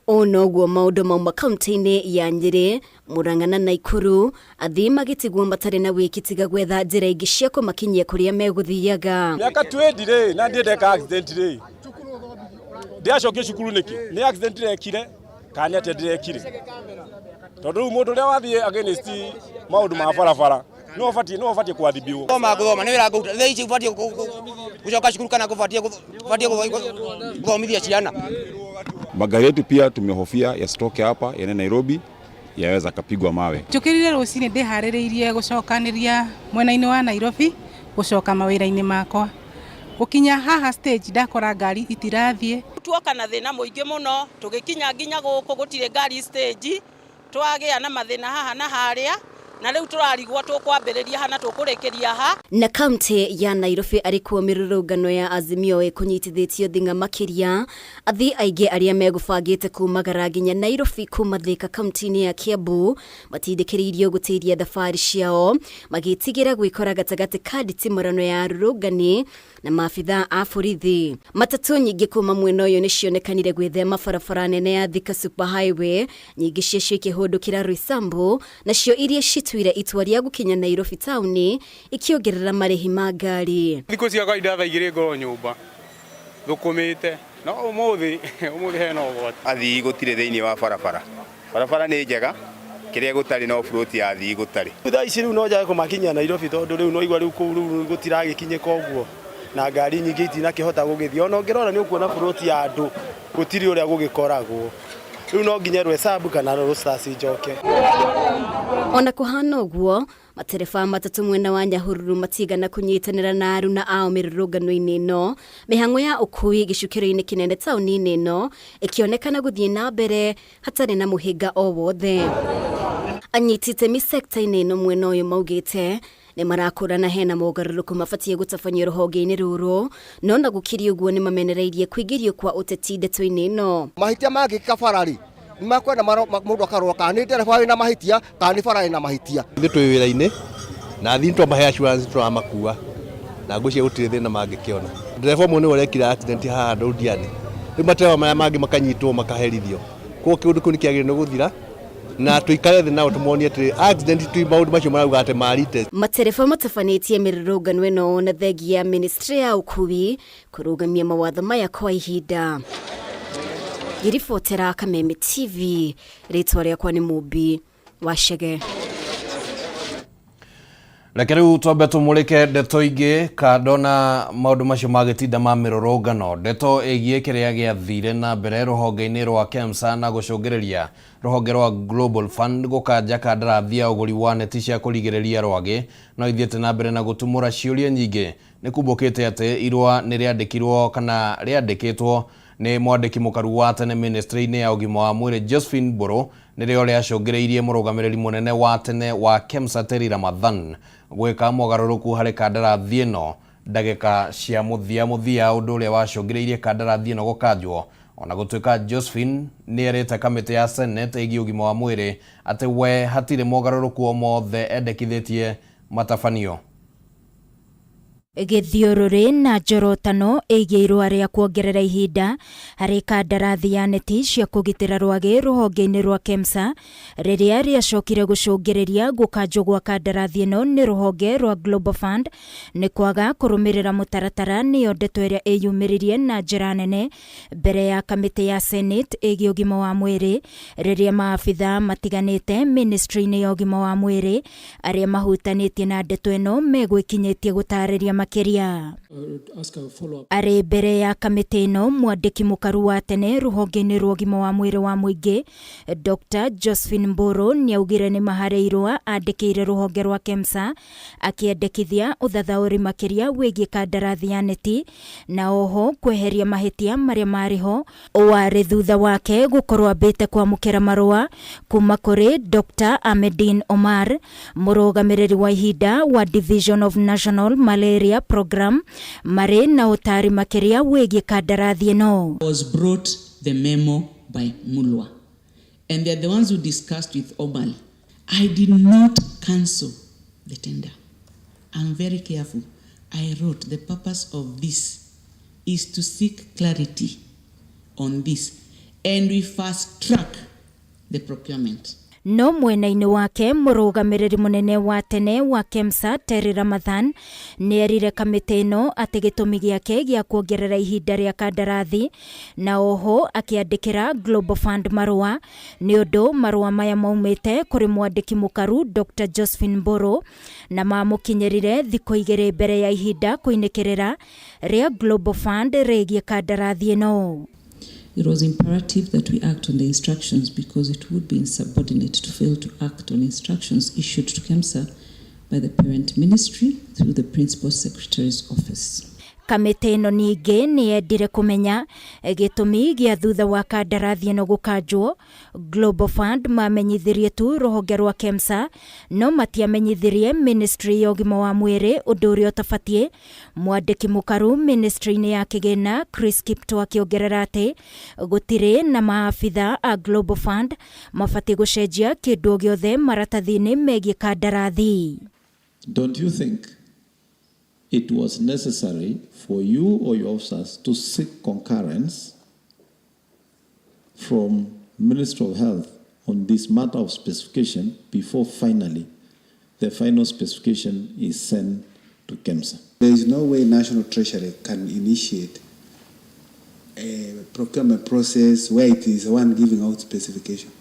Onoguo maũndũ mauma kaunti-inĩ ya Nyĩrĩ, Murang'a na Naikuru, athii magĩtigwo matarĩ na wĩkĩtiga gwetha njĩra ingĩ cia kũmakinyia kũrĩa megũthiaga. Mĩaka 20 rĩ na ndĩndeka accident rĩ ndiacokia cukuru nĩkĩ nĩ accident rekire kana atĩ ndirekire tondũ rĩu mũndũ ũrĩa wathiĩ against maũndũ ma barabara no ũbatiĩ kũadhibiwo. Thoma nĩ wĩra ngũruta thaa ici ũbatiĩ gũcoka cukuru kana ũbatiĩ gũthomithia ciana. Magari yetu pia tumehofia yasitoke hapa yana Nairobi yaweza kapigwa mawe. Njũkĩrire rũcinĩ ndĩharĩrĩirie gũcokanĩria mwena-inĩ wa Nairobi gũcoka mawĩra-inĩ makwa. Ukinya haha stage ndakora ngari itirathiĩ. Tuoka na thĩna mũingĩ mũno tũgĩkinya nginya gũkũ gũtirĩ ngari stage, twagĩa na mathĩna haha na harĩa na rĩu tũrarigwo tũkwambĩrĩria hana tũkũrĩkĩria ha. Na kaunti ya Nairobi arĩkuo mĩrũrũngano ya Azimio ĩkũnyitithĩtio thing'a makĩria, athii aingĩ arĩa megũbangĩte kumagara nginya Nairobi kuma Thika kaunti-inĩ ya Kiambu matindĩkĩrĩirio gũteithia thabarĩ ciao, magĩtigĩra gwĩkora gatagatĩ ka nditimũrano ya arũrũngani na maabitha a borithi. Matatũ nyingĩ kuma mwena ũyũ nĩcionekanire gwĩthema barabara nene ya Thika Super Highway, nyingĩ ciacio ikĩhũndũkĩra Roysambu, nacio iria tuire itua rĩa gũkinya Nairobi taũni ikĩongerera marĩhi ma ngari. Thikũ cia kawaida thaa 2 ngoro nyũmba thũkũmĩte no ũmũthĩ hena ũgwati. Athii gũtirĩ thĩinĩ wa barabara nĩ njega, kĩrĩa gũtarĩ no float ya athii gũtarĩ. Thaa ici rĩu no njaga kũmakinyia Nairobi tondũ rĩu no igua rĩu kũu gũtiragĩkinyĩka ũguo na ngari nyingĩ itinakĩhota gũgĩthiĩ. Ona ũngĩrora nĩ ũkuona float ya andũ gũtirĩ ũrĩa gũgĩkoragwo. Rĩu no nginya Roysambu kana Roysambu njoke. Ona kũhana ũguo, matereba matatũ mwena wa Nyahururu matigana kũnyitanĩra na aruna ao mĩrũrũngano-inĩ ĩno. Mĩhang'o ya ũkui gĩcukĩro-inĩ kĩnene taũni-inĩ ĩno ĩkĩonekana gũthiĩ na mbere hatarĩ na mũhĩnga o wothe. Anyiti itemi sector-inĩ ĩno mwena ũyũ maugĩte nĩ marakũrana hena mogarũrũku mabatie gũtabanio rũhonge-inĩ rũrũ, no na gũkĩria ũguo nĩ mamenereirie kwĩingĩrio kwa ũteti ndeto-inĩ ĩno. Mahitia mangĩka barari nĩ makwenda mũndũ akarora kana nĩ ndereba wĩna mahitia kana nĩ bara ĩna mahitia. Ithuĩ twĩ wĩra-inĩ na athii twamahe assurance tũramakua na ngũcia gũtirĩ thĩna mangĩkĩona. Ndereba ũmwe nĩwe ũrekire accident haha Ndũndiani, rĩu matereba maya mangĩ makanyitwo makaherithio. Koguo kĩũndũ kĩu nĩkĩagĩrĩire nĩ gũthira na tuikare thĩ nao tumuonie atĩ accident tu maũndũ macio marauga atĩ marite. Matereba matabanĩtie mĩrũrũngano ĩno na thengia ya ministry ya ũkui kũrũgamia mawatho maya kwa ihinda. Ngĩribotera Kameme TV, rĩtwa rĩakwa nĩ Mũmbi wa Chege. Reke rĩu twambe tũmũrĩke ndeto ingĩ kando na maũndũ macio magĩtinda ma mĩrũrũngano. Ndeto ĩgiĩ kĩrĩa gĩathire na mbere rũhonge-inĩ rwa KEMSA na gũcũngĩrĩria rũhonge rwa Global Fund gũkanja kandarathi ya ũgũri wa neti cia kũrigĩrĩria rwagĩ no ithiĩte na mbere na gũtumũra ciũria nyingĩ. Nĩ kumbũkĩte atĩ irũa nĩ rĩandĩkirwo kana rĩandĩkĩtwo nĩ mwandĩki mũkaru wa tene ministry-inĩ ya ũgima wa mwĩrĩ Josephine Mburu nĩrĩo rĩacũngĩrĩirie mũrũgamĩrĩri mũnene wa tene wa KEMSA Terry Ramadhan gwĩka mogarũrũku harĩ kandarathi ĩno ndagĩka cia mũthia ũndũ ũrĩa wacũngĩrĩirie kandarathi ĩno gũkanjwo. Ona gũtuĩka Josephine nĩerĩte kamĩtĩ ya Senate ĩgiĩ ũgima wa mwĩrĩ atĩ we hatirĩ mogarũrũku o mothe endekithĩtie matabanio. Gĩthiũrũrĩ na njorotano ĩgiĩ irũa rĩa kuongerera ihinda harĩ kandarathi ya neti cia kũgitĩra rwagĩ rũhonge-inĩ rwa KEMSA rĩrĩa rĩacokire gũcũngĩrĩria gũkanjwo gwa kandarathi ĩno nĩ rũhonge rwa Global Fund nĩ kwaga kũrũmĩrĩra mũtaratara nĩyo ndeto ĩrĩa ĩyumĩririe na njĩra nene mbere ya kamĩtĩ ya Senate ĩgiĩ ũgima wa mwĩrĩ rĩrĩa maabitha matiganĩte ministry-inĩ ya ũgima wa mwĩrĩ arĩa mahutanĩtie na ndeto ĩno megwĩkinyĩtie gũtarĩria makeria. Arĩ mbere ya kamĩtĩ ĩno mwandĩki mũkaru wa tene rũhonge-inĩ rwa ũgima wa mwĩrĩ wa mũingĩ Dr. Josephine Mburu nĩaugire nĩ maharĩirwo andĩkĩire rũhonge rwa KEMSA akĩendekithia ũthathaũri makeria wĩgiĩ kandarathi ya neti na oho kweheria mahĩtia marĩa marĩho warĩ thutha wake gũkorwo ambĩte kwamũkĩra marũa kuma kũrĩ Dr. Ahmedin Omar mũrũgamĩrĩri wa ihinda wa Division of National Malaria Program marĩ na ũtari makeria wĩgiĩ kandarathi ĩno. Was brought the memo by Mulwa and they're the ones who discussed with Omal. I did not cancel the tender. I'm very careful. I wrote the purpose of this is to seek clarity on this and we fast track the procurement. No mwena-inĩ wake mũrũgamĩrĩri mũnene wa tene wa KEMSA Terry Ramadhan nĩerire kamĩtĩ ĩno atĩ gĩtũmi gĩake gĩa kuongerera ihinda rĩa kandarathi na oho akĩandĩkĩra Global Fund marũa nĩ ũndũ marũa maya maumĩte kũrĩ mwandĩki mũkaru Dr. Josephine Mburu na mamũkinyĩrire thikũ igĩrĩ mbere ya ihinda kũinĩkĩrĩra rĩa Global Fund rĩgiĩ kandarathi ĩno. It was imperative that we act on the instructions because it would be insubordinate to fail to act on instructions issued to KEMSA by the parent ministry through the Principal Secretary's office. Kamĩtĩ ĩno ningĩ nĩyendire kũmenya gĩtũmi gĩa thutha wa kandarathi ĩno gũkanjwo. Global Fund mamenyithirie tu rũhonge rwa KEMSA no matiamenyithirie ministry ya ũgima wa mwĩrĩ ũndũ ũrĩa ũtabatiĩ. Mwandĩki mũkaru ministry-inĩ ya kĩgĩna Chris Kipto akĩongerera atĩ gũtirĩ na maabitha a Global Fund mabatiĩ gũcenjia kĩndũ gĩothe maratathi-inĩ megiĩ kandarathi. Don't you think it was necessary for you or your officers to seek concurrence from Ministry of Health on this matter of specification before finally the final specification is sent to KEMSA? There is no way National Treasury can initiate a procurement process where it is the one giving out specification.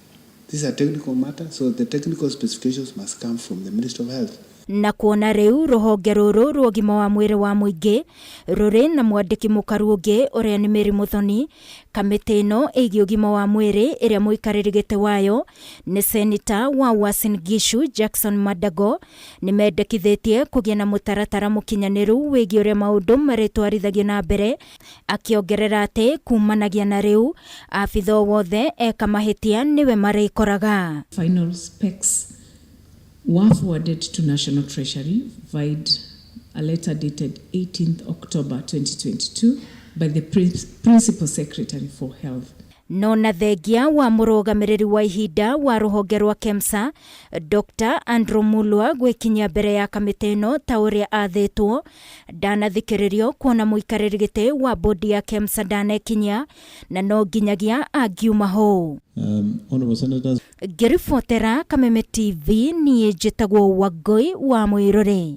This is a technical matter, so the technical specifications must come from the Ministry of Health. Na kuona rĩu rũhonge rũrũ rwa ũgima wa mwĩrĩ wa mũingĩ rũrĩ na mwandĩki mũkaru ũngĩ ũrĩa nĩ Mary Muthoni. Kamĩtĩ ĩno ĩgiĩ ũgima wa mwĩrĩ ĩrĩa mũikarĩri gĩtĩ wayo nĩ Senator wa Uasin Gishu Jackson Madago nĩ mendekithĩtie kũgĩa na mũtaratara mũkinyanĩru wĩgiĩ ũrĩa maũndũ marĩtwarithagio na mbere, akĩongerera atĩ kumanagia na rĩu abitha wothe eka mahĩtia nĩwe marĩkoraga. Final specs were forwarded to National Treasury via a letter dated 18th October 2022 by the Principal Secretary for Health. No na thengia wa murugamiriri wa ihinda wa ruhonge rwa KEMSA Dr. Andrew Mulwa gwikinya mbere ya kamiti ino ta uria athitwo ndanathikiririo kuona muikariri giti wa bodi ya KEMSA ndanekinya na no nginyagia angiuma ho. Honorable Senators, Ngiribotera Kameme TV ni njitagwo Wangui wa Mwiruri.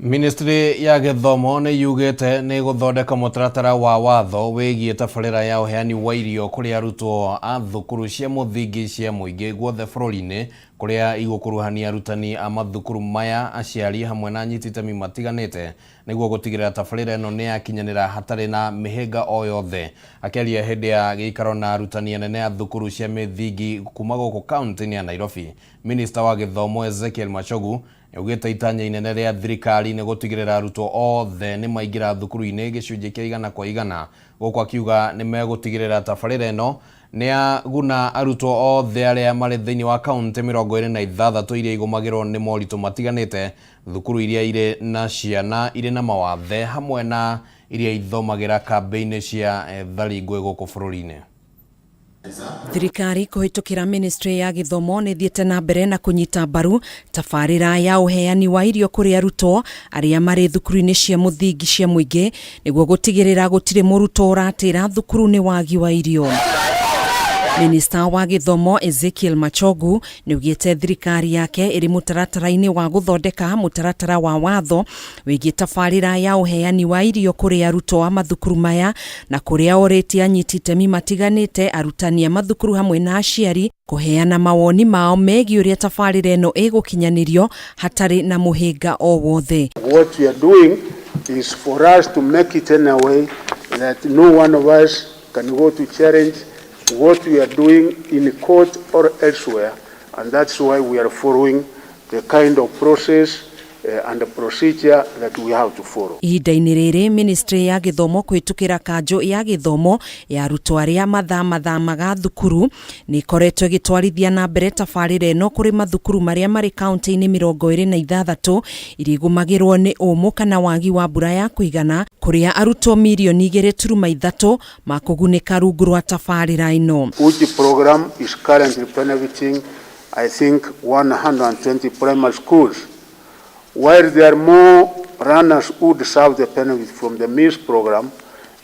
Ministry ya Githomo ni yugite ni guthondeka mutaratara wa watho wigie tabarira ya uheani wa irio kuri arutwo a thukuru cia muthingi cia muingi guothe bururi-ini kuria igukuruhania arutani a mathukuru maya aciari hamwe na nyititemi matiganite niguo gutigirira tabarira ino ni yakinyanira hatari na mihinga o yothe. Akeria hindi ya giikaro na arutani anene a thukuru cia mithingi kuma guku kaunti-ini ya Nairobi, Minister wa Githomo Ezekiel Machogu ugite itanya inene ria thirikari ni gutigirira arutwo othe ni maingira thukuru-ini gicunji kia 100% guku akiuga ni megutigirira tabarira ino ni aguna arutwo othe aria mari thiini wa kaunti 26 iria igumagirwo ni moritu matiganite, thukuru iria iri na ciana iri na mawathe hamwe na iria ithomagira kambi-ini cia tharingwe guku bururi-ini. Thirikari kuhitukira Ministry ya Githomo ni thiete na mbere na kunyita mbaru tabarira ya uheani wa irio kuri arutwo aria mari thukuru-ini cia muthingi cia muingi niguo gutigirira gutire murutwo uratira thukuru-ini wagi wa irio. Minister wa Githomo Ezekiel Machogu ni ugite thirikari yake iri mutaratara-ini wa guthondeka mutaratara wa watho wigie tabarira ya uheani wa irio kuri arutwo a mathukuru maya na kuria oretia nyititemi matiganite arutani a mathukuru hamwe na aciari kuheana mawoni mao megie uria tabarira ino igukinyanirio hatari na muhinga o wothe. What we are doing is for us to make it in a way that no one of us can go to challenge what we are doing in court or elsewhere, and that's why we are following the kind of process and the procedure that we have to follow. Ihinda-ini riri Ministry ya Githomo kwitukira kanjo ya githomo ya arutwo aria mathamaga thukuru ni koretwo gitwarithia na mbere tabarira ino kuri mathukuru maria mari kaunti-ini 26 iria igumagirwo ni umu kana wagi wa mbura ya kuigana kuria arutwo milioni 2.3 makugunika rungu rwa tabarira ino. Which program is currently benefiting, I think, 120 primary schools. While there are more runners who deserve the benefit from the MIS program,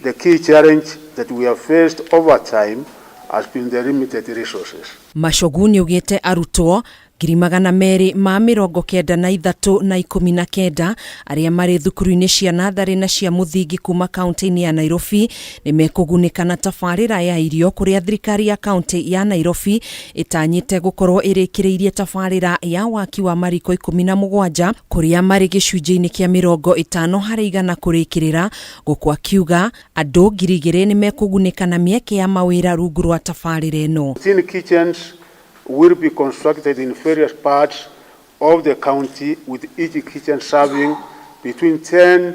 the key challenge that we have faced over time has been the limited resources. Machogu ni ugite arutwo 293,119 aria mari thukuru-ini cia nathari na cia muthingi kuma kaunti-ini ya Nairobi ni mekugunika na tabarira ya irio kuria thirikari ya kaunti ya Nairobi itanyite gukorwo irikiriirie tabarira ya waki wa mariko 17 kuria mari gicunji-ini kia 50% kurikirira guku akiuga andu 2,000 ni mekugunika na mieke ya mawira rungu rwa tabarira ino. Kitchens will be constructed in various parts of the county, with each kitchen serving between 10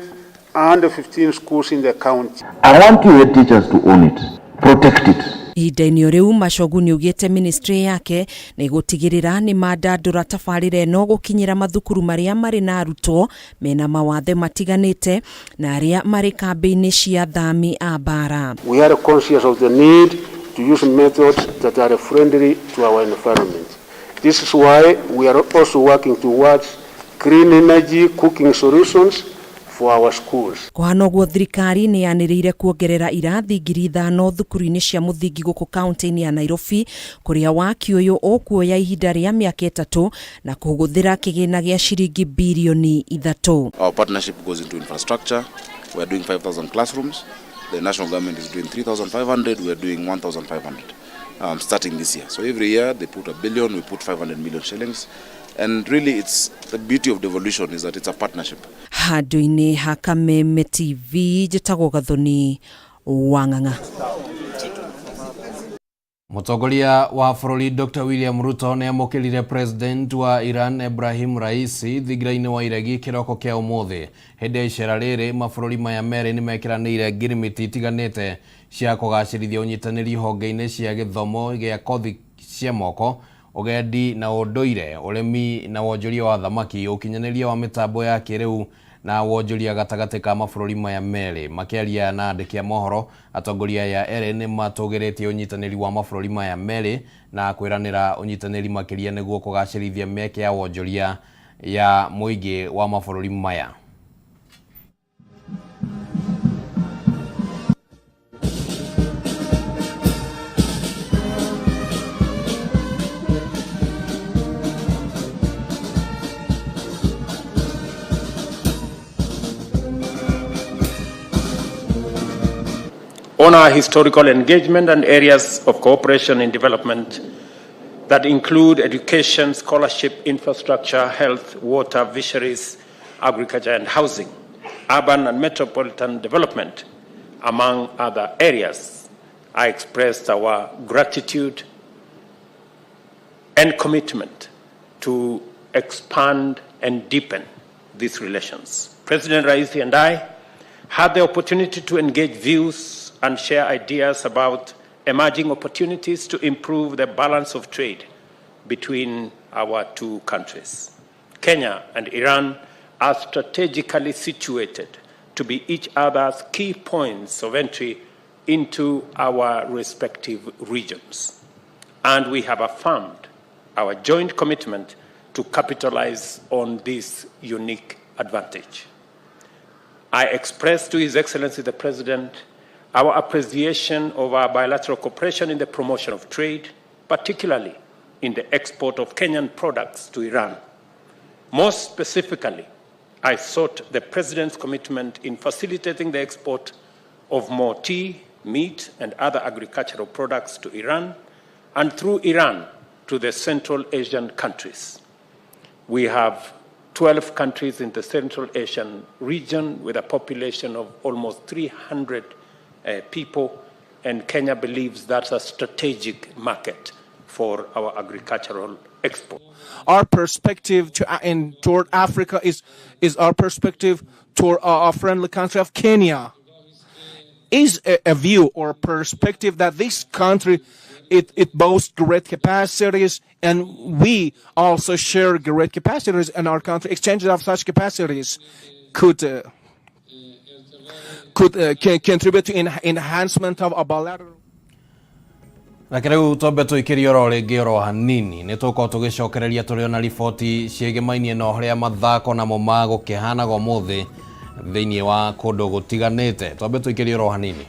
and 15 schools in the county. I want your teachers to own it, protect it. Ihinda-ini riu Machogu ni ugite ministry yake ni gutigirira ni mandandura tabarira ino gukinyira mathukuru maria mari na arutwo mena mawathe matiganite na aria mari kambi-ini cia thami a bara. We are conscious of the need to use methods that are friendly to our environment. This is why we are also working towards clean energy cooking solutions for our schools. Kuhana guo thirikari ni yaniriire kuongerera irathi 5,000 thukuru-ini cia muthingi guku kaunti-ini ya Nairobi kuria waki uyu ukuoya ihinda ria miaka 3 na kuguthira kigina gia ciringi bilioni 3. Our partnership goes into infrastructure. We are doing 5,000 classrooms. The national government is doing 3,500. We are doing 1,500 starting this year. So every year they put $1 billion, we put 500 million shillings. And really, it's the beauty of devolution is that it's a partnership. Handu-ini ha Kameme TV jitagwo Gathoni Wang'ang'a. Mutongoria wa bururi Dr. William Ruto ni amukirire President wa Iran Ibrahim Raisi thigira-ini wa iregi kiroko kia umuthi. Hindi icera riri mabururi maya meri ni mekiranire ngirimiti itiganite cia kugacirithia unyitaniri honge-ini cia githomo gia kothi cia moko ugendi na unduire, urimi na wonjoria wa thamaki, ukinyaniria wa mitambo ya kiriu na wonjoria gatagati ka mabũrũri maya merĩ. Makiaria na andĩki a mohoro, atongoria ya erĩ nĩ matũgĩrĩtie ũnyitanĩri wa mabũrũri maya merĩ na kwĩranĩra ũnyitanĩri makĩria nĩguo kũgacĩrithia mĩeke ya wonjoria ya mũingĩ wa mabũrũri maya. On our historical engagement and areas of cooperation in development that include education, scholarship, infrastructure, health, water, fisheries, agriculture and housing, urban and metropolitan development, among other areas. I expressed our gratitude and commitment to expand and deepen these relations. President Raisi and I had the opportunity to engage views and share ideas about emerging opportunities to improve the balance of trade between our two countries. Kenya and Iran are strategically situated to be each other's key points of entry into our respective regions. And we have affirmed our joint commitment to capitalize on this unique advantage. I express to His Excellency the President our appreciation of our bilateral cooperation in the promotion of trade, particularly in the export of Kenyan products to Iran. Most specifically, I sought the President's commitment in facilitating the export of more tea, meat, and other agricultural products to Iran, and through Iran to the Central Asian countries. We have 12 countries in the Central Asian region with a population of almost 300 people, and Kenya believes that's a strategic market for our agricultural export. Our perspective toward Africa is our perspective toward our friendly country of Kenya. Is a view or a perspective that this country it boasts great capacities, and we also share great capacities, and our country exchanges of such capacities could contribute to enhancement of a bilateral. Na kĩrĩu twambe tũikĩrie oro rĩngĩ oro hanini nĩ tũkorwo tũgĩcokereria tũrĩ na riboti ciĩgemainie na ũrĩa mathako namo magũkĩhanaga ũmũthĩ thĩinĩ wa kũndũ gũtiganĩte. Twambe tũikĩrie oro hanini.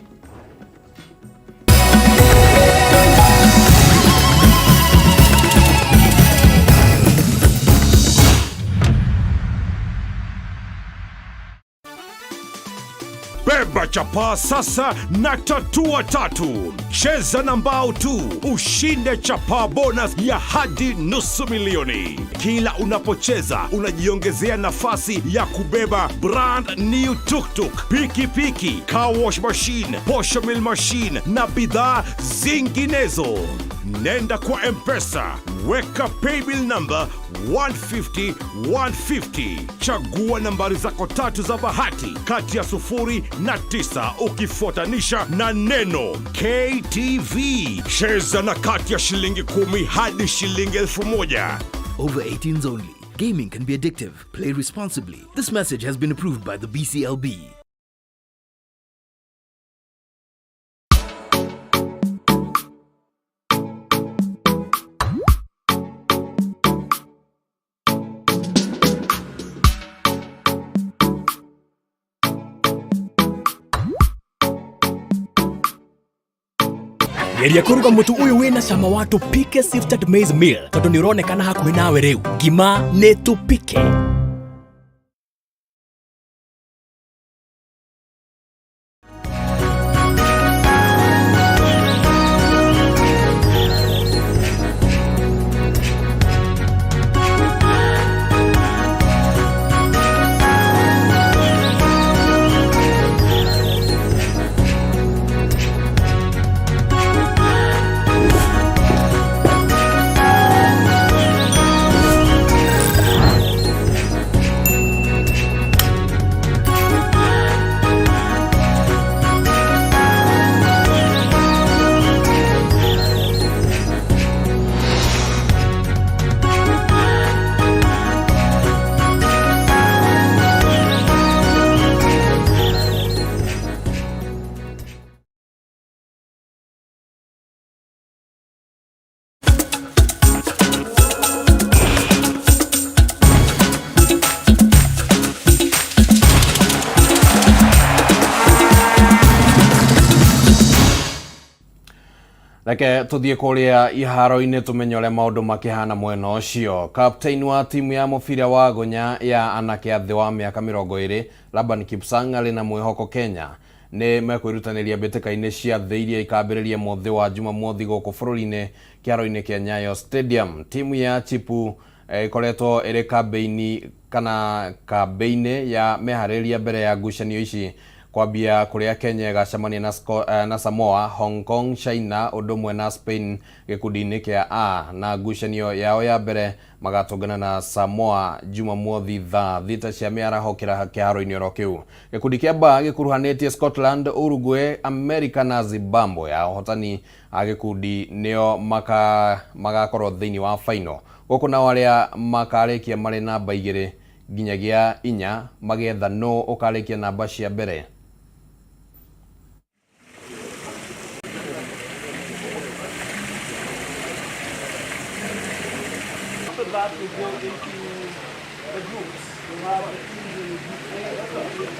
Beba chapa sasa na tatua tatu. Cheza na mbao tu, ushinde chapa bonus ya hadi $500,000. Kila unapocheza, unajiongezea nafasi ya kubeba brand new tuk-tuk, piki-piki, car wash machine, posho mill machine na bidhaa zinginezo. Nenda kwa M-Pesa, weka paybill number 150-150. Chagua nambari zako tatu za bahati kati ya 0 na 9 ukifuatanisha na neno KTV. Cheza na kati ya shilingi 10 hadi shilingi 1,000. Over 18s only. Gaming can be addictive. Play responsibly. This message has been approved by the BCLB. Geria kuruga mutu uyu wina cama wa tupike sifted maize meal tondu ni uronekana hakuhi nawe riu. Ngima ni tupike. Reke tuthie kuria iharo-ini tumenye uria maundu makihana mwena ucio. Captain wa timu ya mubira wa gonya ya anake a thi wa miaka 20 Laban Kipsang ari na mwihoko Kenya ni mekwirutaniria mbitĩka-inĩ cia thĩ iria ikambĩrĩria mũthĩ wa Jumamothi gũkũ bũrũri-inĩ kĩharo-inĩ kĩa Nyayo Stadium. Timu ya Chipu ikoretwo ĩrĩ kambeini ya meharĩria mbere ya ngucanio ici kwambia kuria Kenya gacemania na Samoa, Hong Kong, China ũndũmwe na Spain gĩkundi-inĩ kĩa A, na ngucanio yao ya mbere magatũngana na Samoa Jumamothi thaa 6 cia mĩaraho kĩharo-inĩ oro kĩu. Gĩkundi kĩa B gĩkuruhanĩtie Scotland, Uruguay, America na Zimbabwe. Ahotani a gĩkundi nĩo magakorwo thĩinĩ wa final. Gũkũ nao arĩa makarĩkia marĩ namba 2 nginyagia 4 magetha no ũkarĩkia namba cia mbere. That we go into the groups. We have the teams in group A,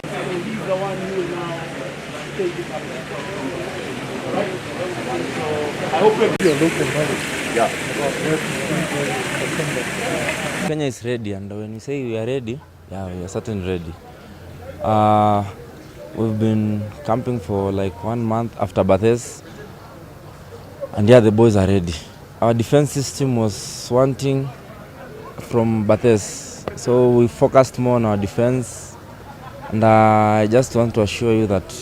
and he's the one who will now take it up. Right? So I hope you're looking ready. Yeah. Kenya is ready, and when we say we are ready, yeah, we are certainly ready. We've been camping for like 1 month after Bathurst, and yeah, the boys are ready. Our defense system was wanting from Bathurst, so we focused more on our defense, and I just want to assure you that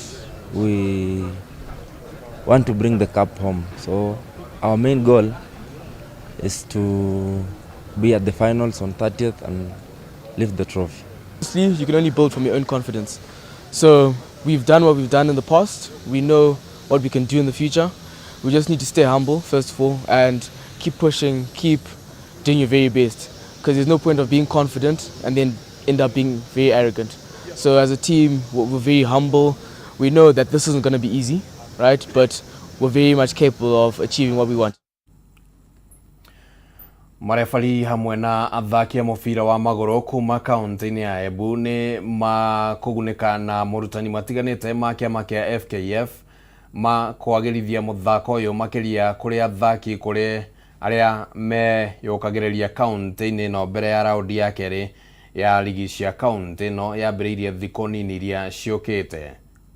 we want to bring the cup home. So our main goal is to be at the finals on 30th and lift the trophy. Honestly, you can only build from your own confidence. So we've done what we've done in the past. We know what we can do in the future. We just need to stay humble, first of all, and keep pushing, keep doing your very best. Because there's no point of being confident and then end up being very arrogant. So as a team, we're very humble. We know that this isn't going to be easy, right? But we're very much capable of achieving what we want. Marefari hamwe na athaki a mubira wa maguru kuma kaunti-inĩ ya Embu ni makugunĩka na morutani matiganĩte ma kĩama kĩa FKF kwagĩrithia mũthako ũyũ makĩria kũrĩ athaki kũrĩ arĩa meyũkagĩrĩria kaunti-inĩ ĩno mbere ya raundi ya kerĩ ya ligi cia kaunti ĩno yambĩrĩirie thikũ nini iria ciũkĩte.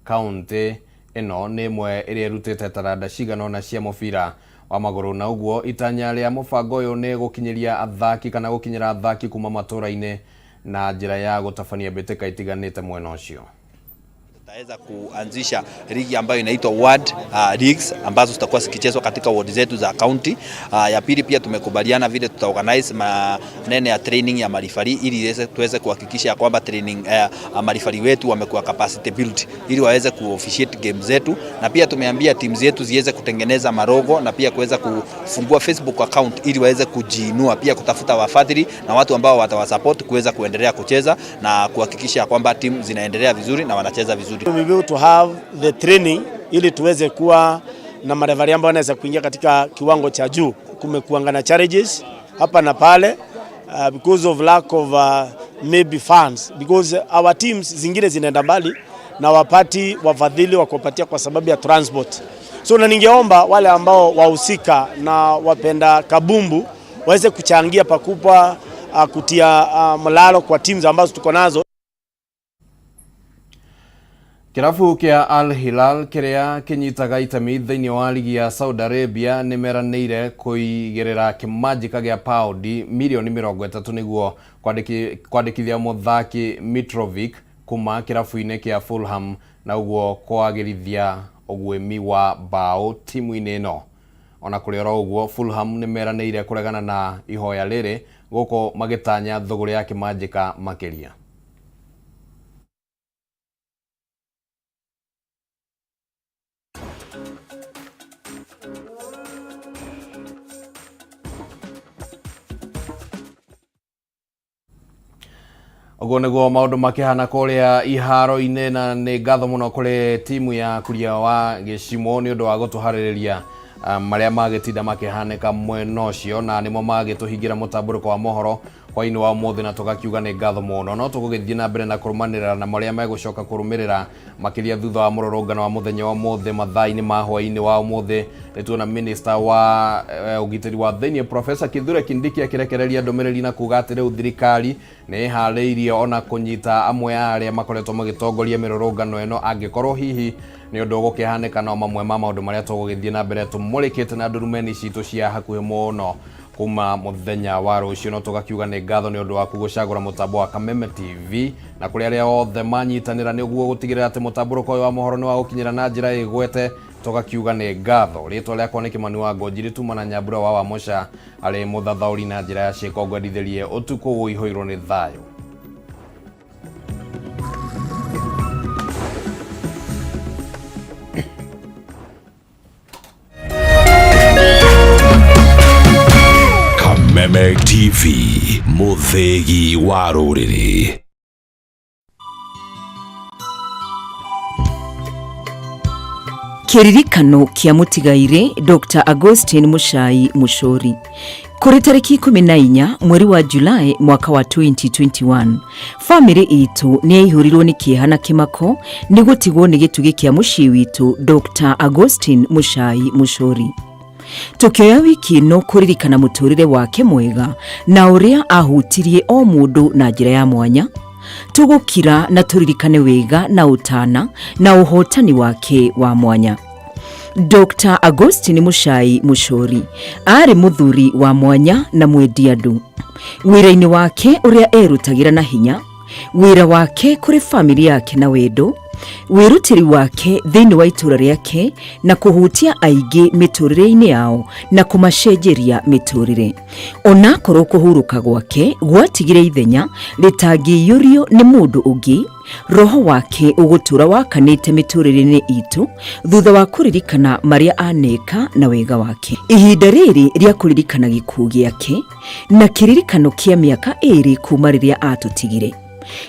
Kaunti ĩno nĩ ĩmwe ĩrĩa ĩrutĩte taranda cigana ũna cia mũbira wa maguru, na ũguo itanya rĩa mũbango ũyũ nĩ gũkinyĩria athaki kana gũkinyĩra athaki kuma matũra-inĩ na njĩra ya gũtabania mbĩtĩka itiganĩte mwena ũcio. Tutaweza kuanzisha ligi ambayo inaitwa ward leagues ambazo zitakuwa zikichezwa katika ward zetu za county. Ya pili pia tumekubaliana vile tutaorganize maneno ya training ya marifari ili tuweze kuhakikisha kwamba training marifari wetu wamekuwa capacity build ili waweze kuofficiate game zetu, na pia tumeambia timu zetu ziweze kutengeneza marogo na pia kuweza kufungua Facebook account ili waweze kujiinua, pia kutafuta wafadhili na watu ambao watawasupport kuweza kuendelea kucheza na kuhakikisha kwamba timu zinaendelea vizuri na wanacheza vizuri. We will to have the training ili tuweze kuwa na marevari ambao wanaweza kuingia katika kiwango cha juu. Kumekuanga na challenges hapa na pale because of lack of maybe funds, because our teams zingine zinaenda mbali na wapati wafadhili wa kupatia kwa sababu ya transport. So na ningeomba wale ambao wahusika na wapenda kabumbu waweze kuchangia pakubwa kutia mlalo kwa teams ambazo tuko nazo. Kirabu kia Al Hilal kiria kinyitaga itemi thĩinĩ wa ligi ya Saudi Arabia nĩ meranĩire kũigĩrĩra kĩmanjĩka gĩa paundi milioni 30 nĩguo kwandĩkithia mũthaki Mitrovic kuma kirabu-inĩ kia Fulham na ũguo kwagĩrithia ũguĩmi wa bao timu-inĩ ĩno. Ona kũrĩ oro ũguo, Fulham nĩ meranĩire kũregana na ihoya rĩrĩ gũkũ magĩtanya thogora ya kĩmanjĩka makĩria. Ogo nĩguo maũndũ makĩhana kũrĩa iharo-inĩ, na nĩ ngatho mũno kũrĩ timu ya Kuria wa Gĩcimo nĩ ũndũ wa gũtũharĩrĩria marĩa magĩtinda makĩhanĩka mwena ũcio, na nĩmo magĩtũhingĩra mũtamburuko wa mohoro hwaini wa mothe na tugakiuga ni ngatho muno no tugugithie na mbere na kurumanira na maria megucoka kurumirira makiria thutha wa murorongano wa muthenya wa mothe mathaini ma hwaini wa mothe nituona minister wa ugitiri wa thiini Professor Kithure Kindiki akirekereria ndomereri na kuga atiri uthirikari ni hariirie ona kunyita amwe aria makoretwo magitongoria mirorongano eno angikorwo hihi ni undu gukihanika no mamwe ma maundu maria tugugithie na mbere tumurikite na ndurumeni citu cia hakuhi muno kuma muthenya wa rucio no tugakiuga ni ngatho ni undu wa kugucagura mutambo wa Kameme TV na kuri aria othe manyitanira niguo gutigirira ati mutamburuko wa mohoro ni wa gukinyira na njira igwete tugakiuga ni ngatho ritwa riakwa ni Kimani wa Ngonjiri tuma na Nyambura wa Wamosha ari muthathauri na njira ya ciiko ngwendithirie utuko uihoirwo ni thayo. Kameme TV, muthegi wa ruriri. Kiririkano kia mutigaire Dr. Augustine Muchai Muchori kuri tariki 14 mweri wa Julai mwaka wa 2021 family itu ni yaihũrirwo ni kĩeha kimako ni gutigwo ni gĩtugĩ kia mucii witu Dr. Augustine Muchai Muchori. Tukioya wiki no kuririkana muturire wake mwega na uria ahutirie o mundu na njira ya mwanya. Tugukira na turirikane wega na utana na uhotani wake wa mwanya. Dr. Augustine Muchai Muchori ari muthuri wa mwanya na mwendi andu. Wira-ini wake uria erutagira na hinya, wira wake kuri family yake na wendo, wirutiri wake thiini wa itura riake na kuhutia aigi miturire-ini yao na kumacenjeria miturire. Ona korwo kuhuruka gwake gwatigire ithenya ritangiyurio ni mundu ungi, roho wake ugutura wakanite miturire-ini itu thutha wa kuririkana maria aneka na wega wake. Ihinda riri ria kuririkana gikuũ giake na kiririkano kia miaka 2 kuma riria atutigire.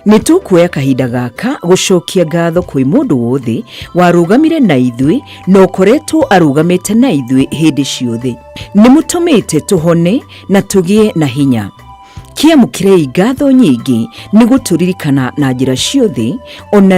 Ni tukuoya kahinda gaka gucokia ngatho kwi mundu wothe warugamire na ithui no koretwo arugamite na ithui hindi ciothe. Ni mutumite tuhone na tugie na hinya. Kiamukire ngatho nyingi ni guturirikana na njira ciothe ona